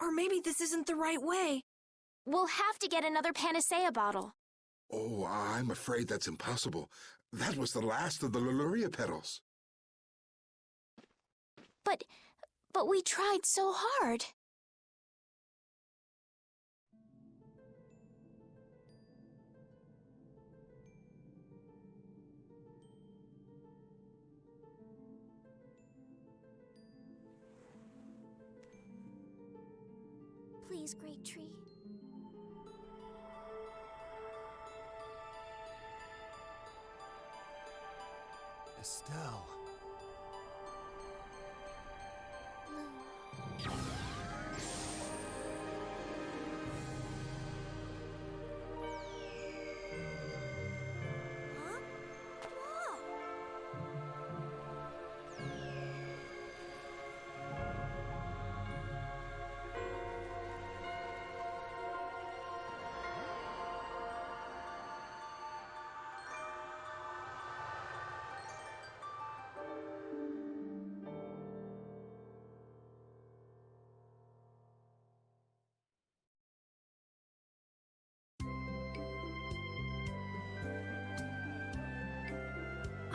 H: Or maybe this isn't the right way.
A: We'll have to get another panacea bottle.
M: Oh, I'm afraid that's impossible. That was the last of the Leluria petals.
A: But we tried so hard. Please, Great Tree.
K: Estelle.
L: Huh? Whoa!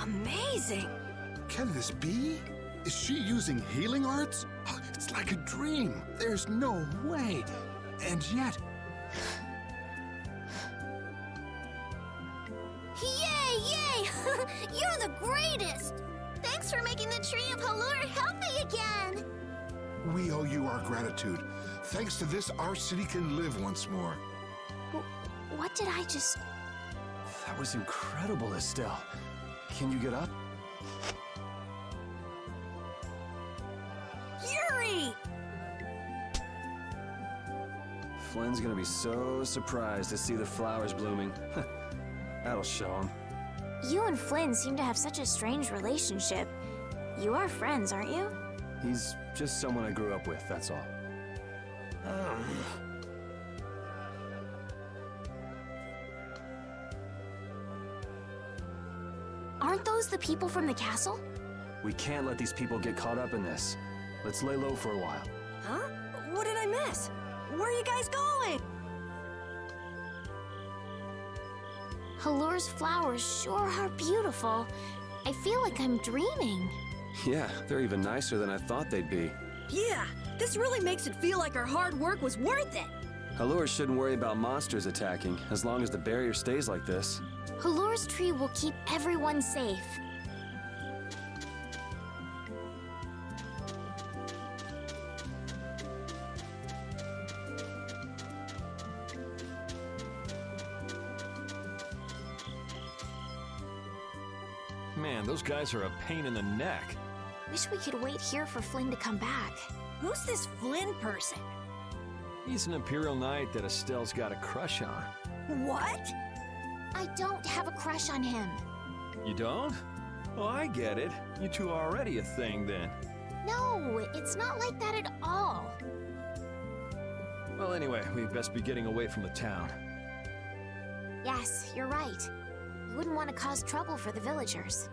H: Amazing!
M: Can this be? Is she using healing arts? It's like a dream. There's no way. And yet...
L: Yay, yay! You're the greatest! Thanks for making the Tree of Halur healthy again!
M: We owe you our gratitude. Thanks to this, our city can live once more.
A: What did I just...
B: That was incredible, Estelle. Can you get up?
H: Yuri!
B: Flynn's gonna be so surprised to see the flowers blooming. That'll show him.
A: You and Flynn seem to have such a strange relationship. You are friends, aren't you?
B: He's just someone I grew up with, that's all.
A: Aren't those the people from the castle?
B: We can't let these people get caught up in this. Let's lay low for a while.
H: Huh? What did I miss? Where are you guys going?
A: Halur's flowers sure are beautiful. I feel like I'm dreaming.
B: Yeah, they're even nicer than I thought they'd be.
H: Yeah, this really makes it feel like our hard work was worth it.
B: Halur shouldn't worry about monsters attacking, as long as the barrier stays like this.
A: Halur's tree will keep everyone safe.
K: Man, those guys are a pain in the neck.
A: Wish we could wait here for Flynn to come back.
H: Who's this Flynn person?
K: He's an Imperial Knight that Estelle's got a crush on.
H: What?
A: I don't have a crush on him.
K: You don't? Oh, I get it. You two are already a thing then.
A: No, it's not like that at all.
K: Well, anyway, we'd best be getting away from the town.
A: Yes, you're right. You wouldn't want to cause trouble for the villagers.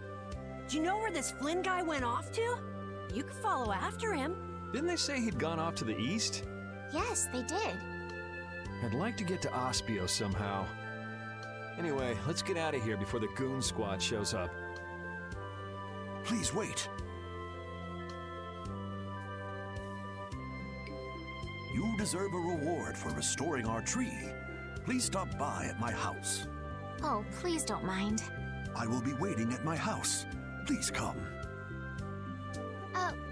H: Do you know where this Flynn guy went off to? You could follow after him.
K: Didn't they say he'd gone off to the east?
A: Yes, they did.
K: I'd like to get to Ospio somehow. Anyway, let's get out of here before the goon squad shows up.
D: Please wait. You deserve a reward for restoring our tree. Please stop by at my house.
A: Oh, please don't mind.
D: I will be waiting at my house. Please come.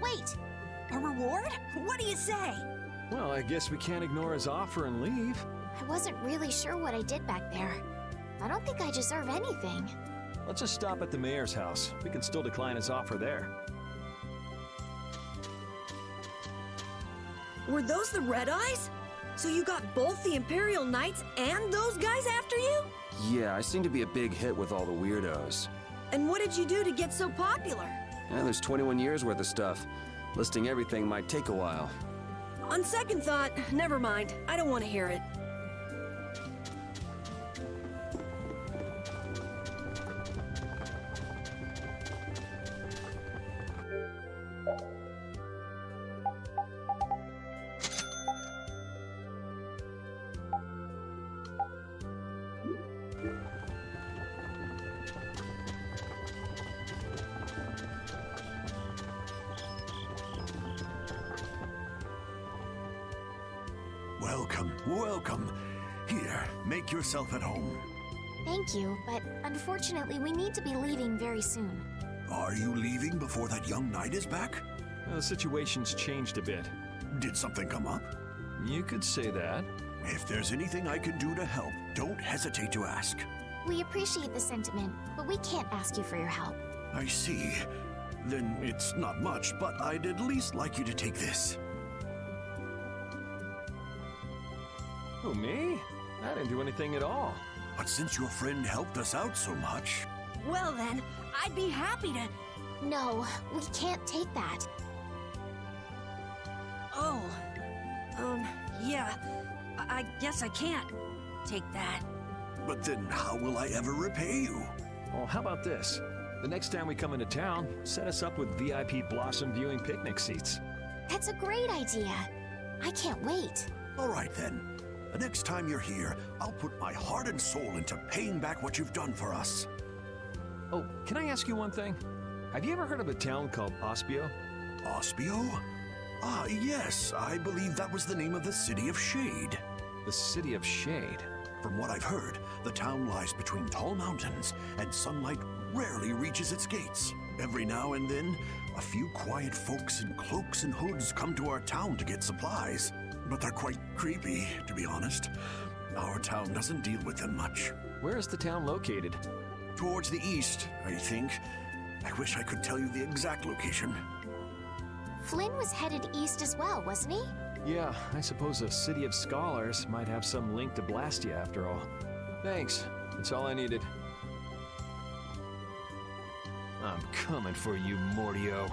A: Wait.
H: A reward? What do you say?
K: Well, I guess we can't ignore his offer and leave.
A: I wasn't really sure what I did back there. I don't think I deserve anything.
K: Let's just stop at the mayor's house. We can still decline his offer there.
H: Were those the Red Eyes? So you got both the Imperial Knights and those guys after you?
B: Yeah, I seem to be a big hit with all the weirdos.
H: And what did you do to get so popular?
B: There's 21 years worth of stuff. Listing everything might take a while.
H: On second thought, never mind. I don't want to hear it.
D: Welcome, welcome. Here, make yourself at home.
A: Thank you, but unfortunately we need to be leaving very soon.
D: Are you leaving before that young knight is back?
K: The situation's changed a bit.
D: Did something come up?
K: You could say that.
D: If there's anything I can do to help, don't hesitate to ask.
A: We appreciate the sentiment, but we can't ask you for your help.
D: I see. Then it's not much, but I'd at least like you to take this.
K: Who, me? I didn't do anything at all.
D: But since your friend helped us out so much...
H: Well then, I'd be happy to...
A: No, we can't take that.
H: Oh. Yeah. I guess I can't take that.
D: But then how will I ever repay you?
K: Well, how about this? The next time we come into town, set us up with VIP blossom viewing picnic seats.
A: That's a great idea. I can't wait.
D: All right then. The next time you're here, I'll put my heart and soul into paying back what you've done for us.
K: Oh, can I ask you one thing? Have you ever heard of a town called Ospio?
D: Ospio? Ah, yes. I believe that was the name of the City of Shade.
K: The City of Shade?
D: From what I've heard, the town lies between tall mountains, and sunlight rarely reaches its gates. Every now and then, a few quiet folks in cloaks and hoods come to our town to get supplies. But they're quite creepy, to be honest. Our town doesn't deal with them much.
K: Where is the town located?
D: Towards the east, I think. I wish I could tell you the exact location.
A: Flynn was headed east as well, wasn't he?
K: Yeah, I suppose a city of scholars might have some link to Blastia after all. Thanks. That's all I needed. I'm coming for you, Mortio.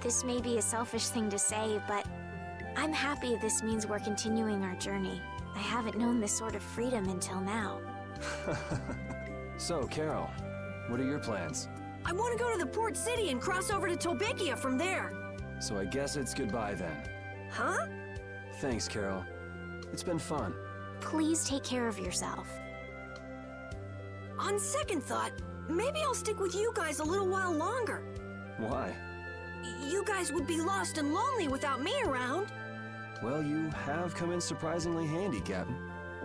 A: This may be a selfish thing to say, but I'm happy this means we're continuing our journey. I haven't known this sort of freedom until now.
B: So, Carol, what are your plans?
H: I want to go to the port city and cross over to Tolbikia from there.
B: So I guess it's goodbye then.
H: Huh?
B: Thanks, Carol. It's been fun.
A: Please take care of yourself.
H: On second thought, maybe I'll stick with you guys a little while longer.
B: Why?
H: You guys would be lost and lonely without me around.
B: Well, you have come in surprisingly handy, Captain.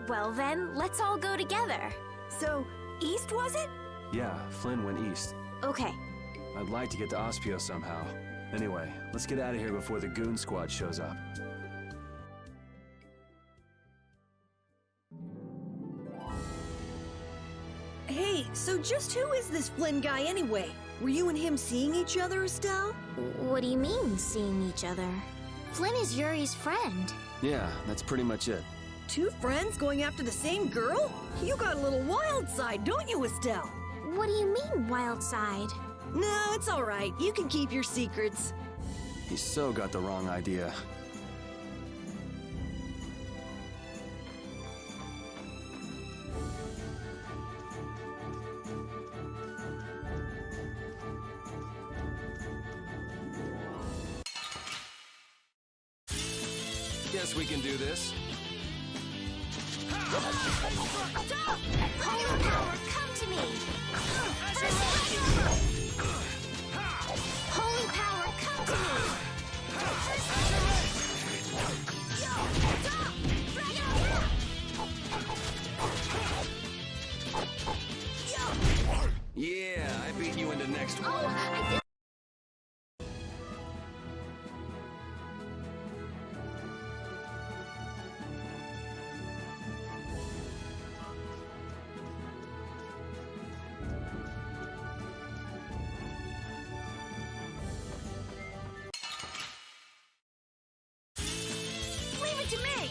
A: Well then, let's all go together.
H: So, east was it?
B: Yeah, Flynn went east.
A: Okay.
B: I'd like to get to Ospio somehow. Anyway, let's get out of here before the goon squad shows up.
H: Hey, so just who is this Flynn guy anyway? Were you and him seeing each other, Estelle?
A: What do you mean, seeing each other? Flynn is Yuri's friend.
B: Yeah, that's pretty much it.
H: Two friends going after the same girl? You got a little wild side, don't you, Estelle?
A: What do you mean, wild side?
H: No, it's all right. You can keep your secrets.
B: He so got the wrong idea. Guess we can do this.
A: Holy power, come to me! Holy power, come to me!
B: Yeah, I beat you into next one.
A: Oh, I did.
H: Leave it to me!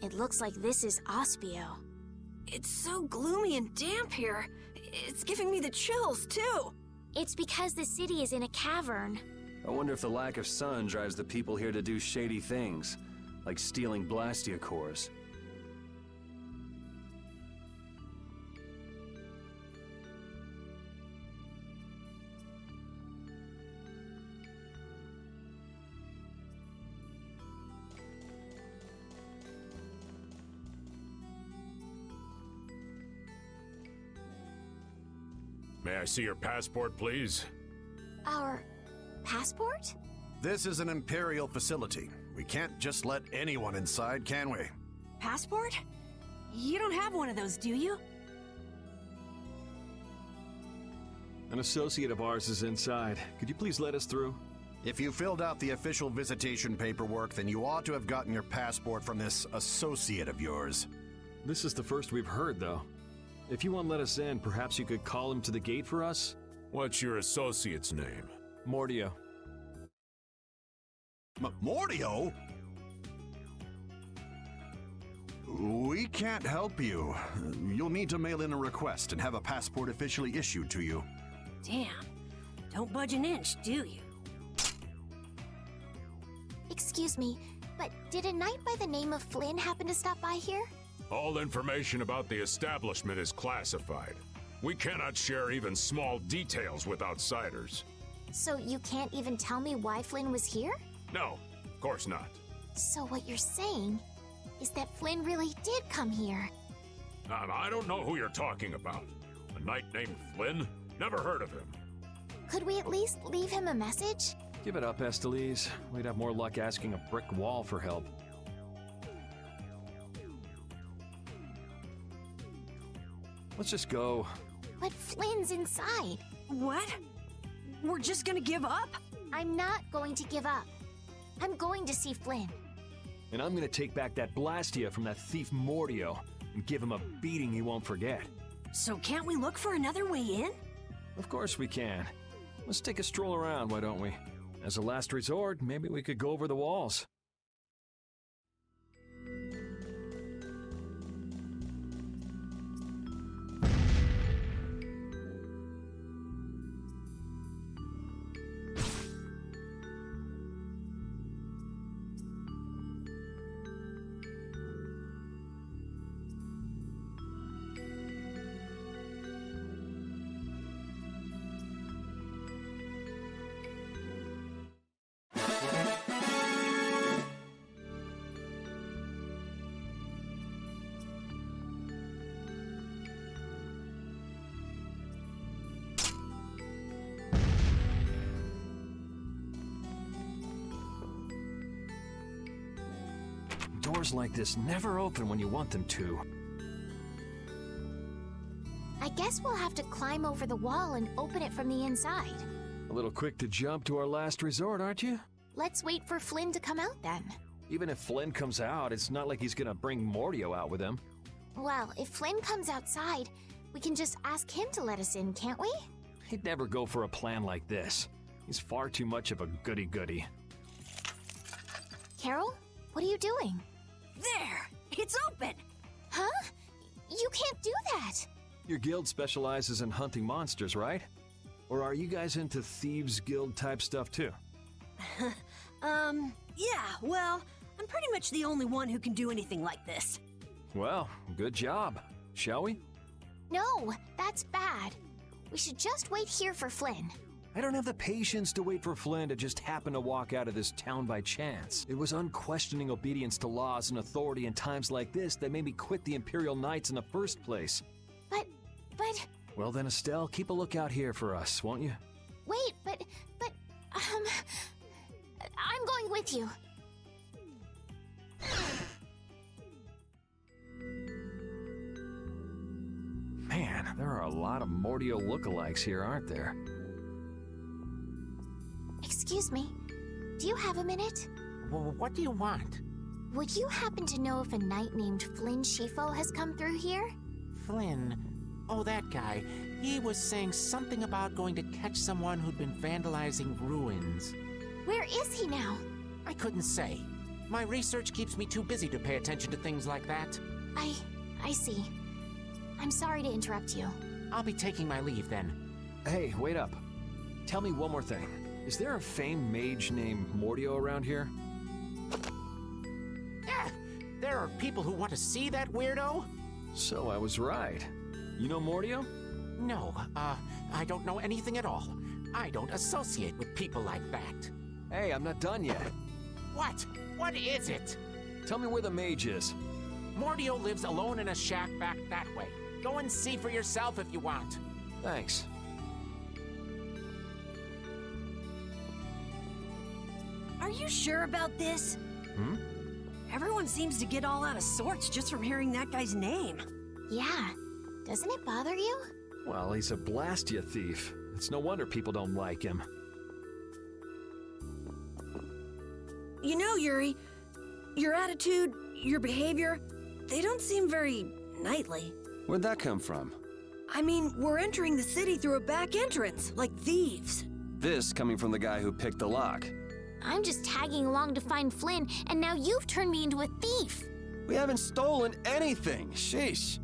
A: It looks like this is Ospio.
H: It's so gloomy and damp here. It's giving me the chills, too.
A: It's because the city is in a cavern.
K: I wonder if the lack of sun drives the people here to do shady things, like stealing Blastia cores.
J: May I see your passport, please?
A: Our passport?
D: This is an Imperial facility. We can't just let anyone inside, can we?
H: Passport? You don't have one of those, do you?
K: An associate of ours is inside. Could you please let us through?
D: If you filled out the official visitation paperwork, then you ought to have gotten your passport from this associate of yours.
K: This is the first we've heard, though. If you won't let us in, perhaps you could call him to the gate for us?
J: What's your associate's name?
K: Mordio.
D: Mordio? We can't help you. You'll need to mail in a request and have a passport officially issued to you.
H: Damn. Don't budge an inch, do you?
A: Excuse me, but did a knight by the name of Flynn happen to stop by here?
J: All information about the establishment is classified. We cannot share even small details with outsiders.
A: So you can't even tell me why Flynn was here?
J: No, of course not.
A: So what you're saying is that Flynn really did come here.
J: I don't know who you're talking about. A knight named Flynn? Never heard of him.
A: Could we at least leave him a message?
K: Give it up, Estelise. We'd have more luck asking a brick wall for help. Let's just go.
A: But Flynn's inside.
H: What? We're just gonna give up?
A: I'm not going to give up. I'm going to see Flynn.
K: And I'm gonna take back that Blastia from that thief Mordio and give him a beating he won't forget.
H: So can't we look for another way in?
K: Of course we can. Let's take a stroll around, why don't we? As a last resort, maybe we could go over the walls. Doors like this never open when you want them to.
A: I guess we'll have to climb over the wall and open it from the inside.
K: A little quick to jump to our last resort, aren't you?
A: Let's wait for Flynn to come out then.
K: Even if Flynn comes out, it's not like he's gonna bring Mordio out with him.
A: Well, if Flynn comes outside, we can just ask him to let us in, can't we?
K: He'd never go for a plan like this. He's far too much of a goody-goody.
A: Carol, what are you doing?
H: There! It's open!
A: Huh? You can't do that!
K: Your guild specializes in hunting monsters, right? Or are you guys into Thieves Guild type stuff too?
H: Yeah, well, I'm pretty much the only one who can do anything like this.
K: Well, good job. Shall we?
A: No, that's bad. We should just wait here for Flynn.
K: I don't have the patience to wait for Flynn to just happen to walk out of this town by chance. It was unquestioning obedience to laws and authority in times like this that made me quit the Imperial Knights in the first place.
A: But...
K: Well then, Estelle, keep a lookout here for us, won't you?
A: Wait, but... I'm going with you.
K: Man, there are a lot of Mordio lookalikes here, aren't there?
A: Excuse me, do you have a minute?
N: What do you want?
A: Would you happen to know if a knight named Flynn Shifo has come through here?
N: Flynn? Oh, that guy. He was saying something about going to catch someone who'd been vandalizing ruins.
A: Where is he now?
N: I couldn't say. My research keeps me too busy to pay attention to things like that.
A: I see. I'm sorry to interrupt you.
N: I'll be taking my leave then.
K: Hey, wait up. tell me one more thing. Is there a famed mage named Mordio around here?
N: There are people who want to see that weirdo?
K: So I was right. You know Mordio?
N: No, I don't know anything at all. I don't associate with people like that.
K: Hey, I'm not done yet.
N: What? What is it?
K: Tell me where the mage is.
N: Mordio lives alone in a shack back that way. Go and see for yourself if you want.
K: Thanks.
H: Are you sure about this?
K: Hmm?
H: Everyone seems to get all out of sorts just from hearing that guy's name.
A: Yeah. Doesn't it bother you?
K: Well, he's a Blastia thief. It's no wonder people don't like him.
H: You know, Yuri, your attitude, your behavior, they don't seem very knightly.
B: Where'd that come from?
H: I mean, we're entering the city through a back entrance, like thieves.
B: This coming from the guy who picked the lock.
A: I'm just tagging along to find Flynn, and now you've turned me into a thief.
B: We haven't stolen anything. Sheesh.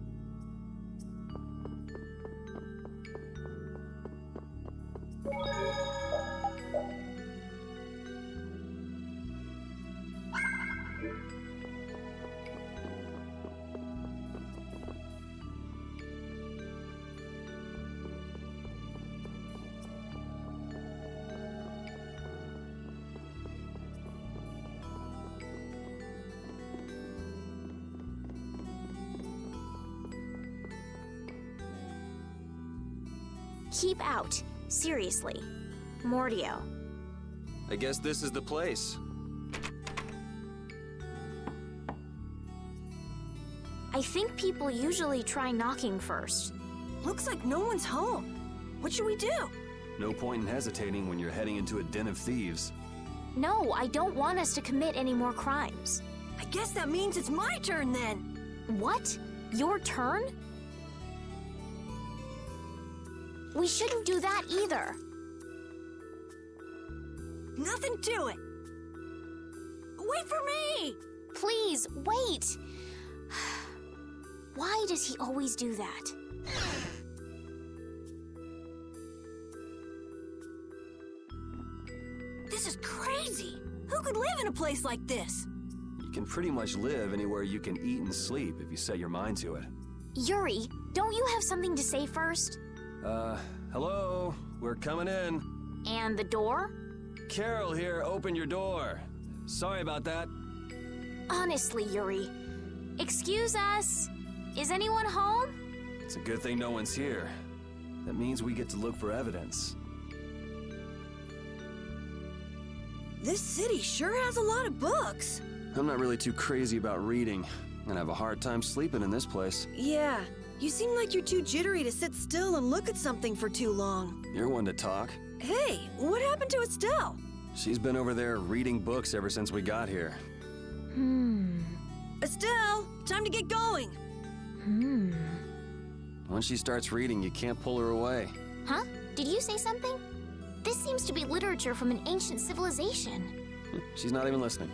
A: Keep out. Seriously. Mordio.
B: I guess this is the place.
A: I think people usually try knocking first.
H: Looks like no one's home. What should we do?
B: No point in hesitating when you're heading into a den of thieves.
A: No, I don't want us to commit any more crimes.
H: I guess that means it's my turn then.
A: What? Your turn? We shouldn't do that either.
H: Nothing to it. Wait for me!
A: Please, wait! Why does he always do that?
H: This is crazy! Who could live in a place like this?
B: You can pretty much live anywhere you can eat and sleep if you set your mind to it.
A: Yuri, don't you have something to say first?
B: Hello? We're coming in.
A: And the door?
B: Carol here, open your door. Sorry about that.
A: Honestly, Yuri. Excuse us. Is anyone home?
B: It's a good thing no one's here. That means we get to look for evidence.
H: This city sure has a lot of books.
B: I'm not really too crazy about reading, and I have a hard time sleeping in this place.
H: Yeah, you seem like you're too jittery to sit still and look at something for too long.
B: You're one to talk.
H: Hey, what happened to Estelle?
B: She's been over there reading books ever since we got here.
H: Estelle, time to get going.
B: Once she starts reading, you can't pull her away.
A: Huh? Did you say something? This seems to be literature from an ancient civilization.
B: She's not even listening.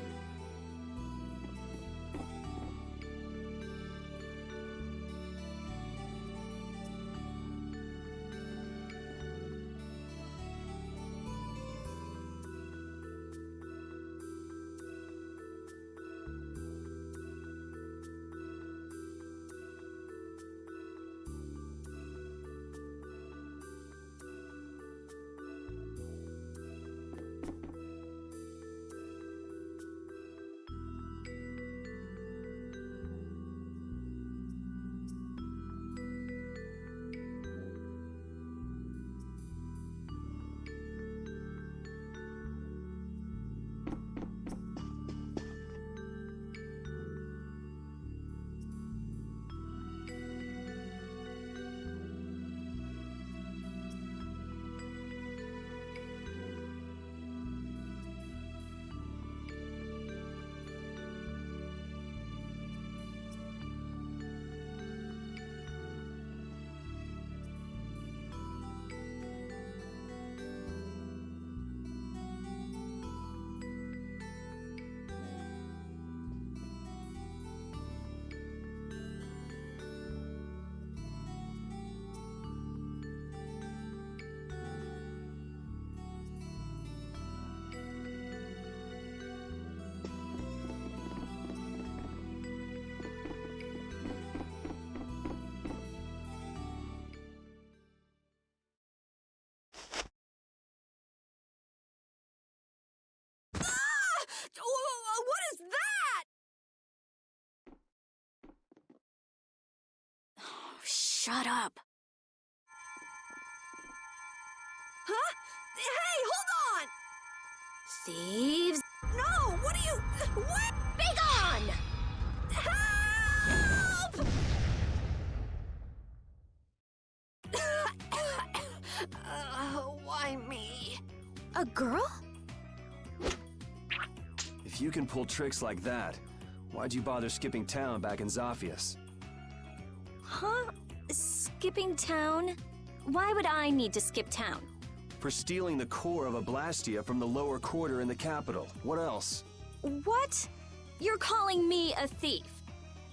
H: shut up. Huh? Hey, hold on!
A: Thieves!
H: No, what are you... What?
A: Be gone!
H: Help! Why me?
A: A girl?
B: If you can pull tricks like that, why'd you bother skipping town back in Zaphius?
A: Huh? Skipping town? Why would I need to skip town?
B: For stealing the core of a Blastia from the lower quarter in the capital. What else?
A: What? You're calling me a thief?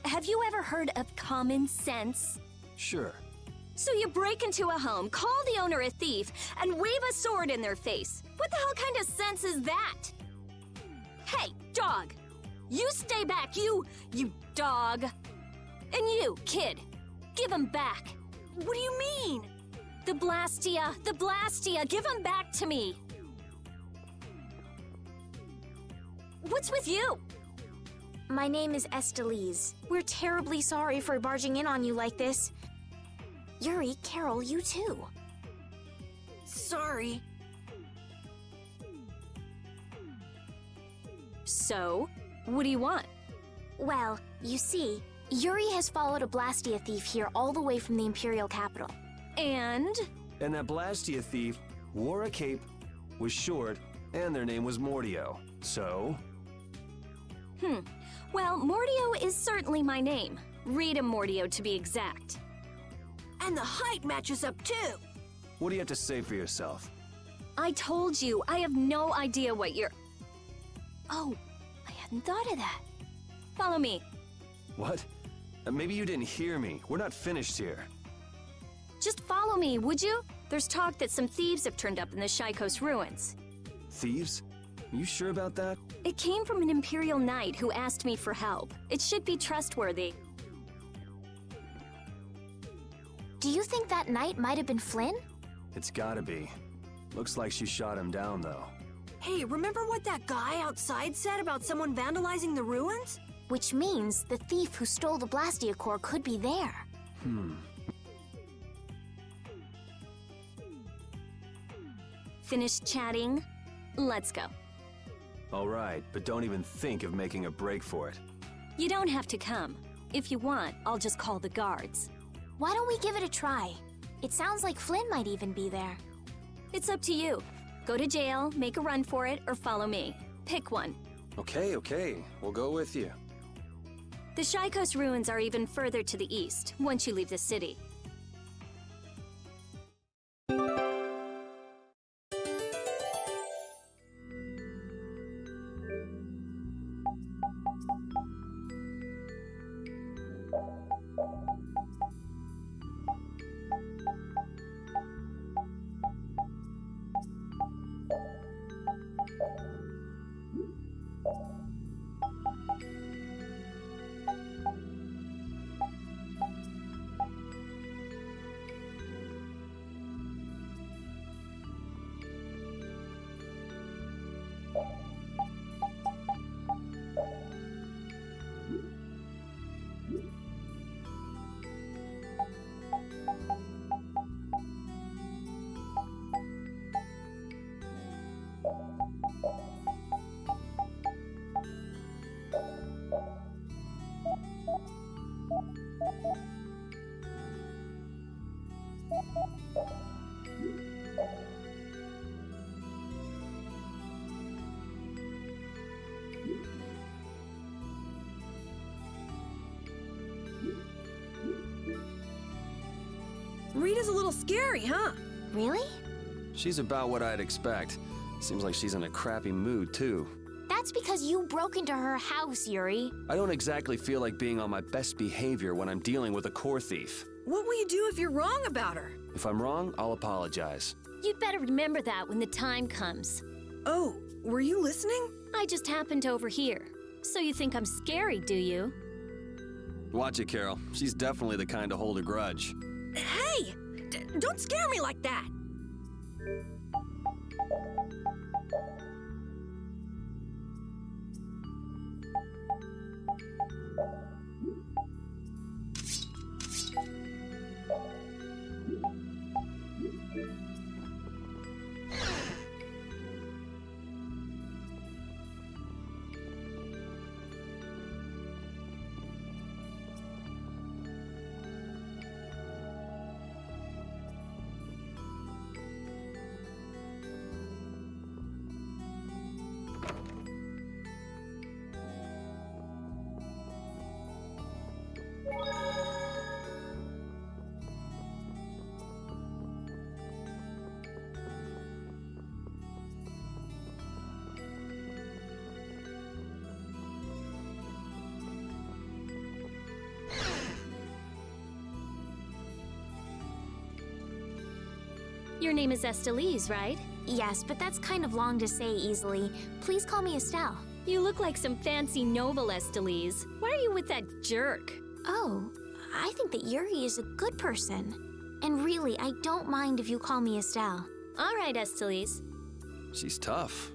A: Have you ever heard of common sense?
B: Sure.
A: So you break into a home, call the owner a thief, and wave a sword in their face. What the hell kind of sense is that? Hey, dog! You stay back, you dog! And you, kid, give him back.
H: What do you mean?
A: The Blastia, give him back to me. What's with you? My name is Estelise. We're terribly sorry for barging in on you like this. Yuri, Carol, you too.
H: Sorry.
A: So, what do you want?
O: Well, you see, Yuri has followed a Blastia thief here all the way from the Imperial capital.
A: And
B: that Blastia thief wore a cape, was short, and their name was Mordio. So?
A: Well, Mordio is certainly my name. Rita Mordio, to be exact.
H: And the height matches up too.
B: What do you have to say for yourself?
A: I told you, I have no idea what you're... Oh, I hadn't thought of that. Follow me.
B: What? Maybe you didn't hear me. We're not finished here.
A: Just follow me, would you? There's talk that some thieves have turned up in the Shaikos ruins.
B: Thieves? You sure about that?
A: It came from an Imperial Knight who asked me for help. It should be trustworthy.
O: Do you think that knight might have been Flynn?
B: It's gotta be. Looks like she shot him down, though.
H: Hey, remember what that guy outside said about someone vandalizing the ruins?
O: Which means the thief who stole the Blastia core could be there.
A: Finished chatting? Let's go.
B: All right, but don't even think of making a break for it.
A: You don't have to come. If you want, I'll just call the guards.
O: Why don't we give it a try? It sounds like Flynn might even be there.
A: It's up to you. Go to jail, make a run for it, or follow me. Pick one.
B: Okay. We'll go with you.
A: The Shaikos ruins are even further to the east, once you leave the city.
H: Rita's a little scary, huh?
O: Really?
B: She's about what I'd expect. Seems like she's in a crappy mood, too.
O: That's because you broke into her house, Yuri.
B: I don't exactly feel like being on my best behavior when I'm dealing with a core thief.
H: What will you do if you're wrong about her?
B: If I'm wrong, I'll apologize.
A: You'd better remember that when the time comes.
H: Oh, were you listening?
A: I just happened to overhear. So you think I'm scary, do you?
B: Watch it, Carol. She's definitely the kind to hold a grudge.
H: Hey! Don't scare me like that!
O: Your name is Estelise, right?
A: Yes, but that's kind of long to say easily. Please call me Estelle.
O: You look like some fancy noble, Estelise. Why are you with that jerk?
A: Oh, I think that Yuri is a good person. And really, I don't mind if you call me Estelle.
O: All right, Estelise.
B: She's tough.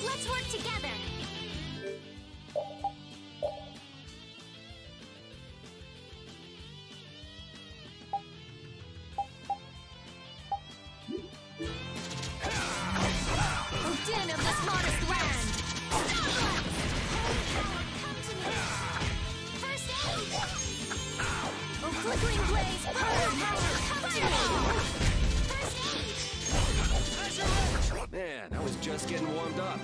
A: Let's work together.
O: Din of this modest land!
A: Come to me. First aid.
O: Oh, flickering blaze,
A: Come to me. First aid.
B: Man, I was just getting warmed up.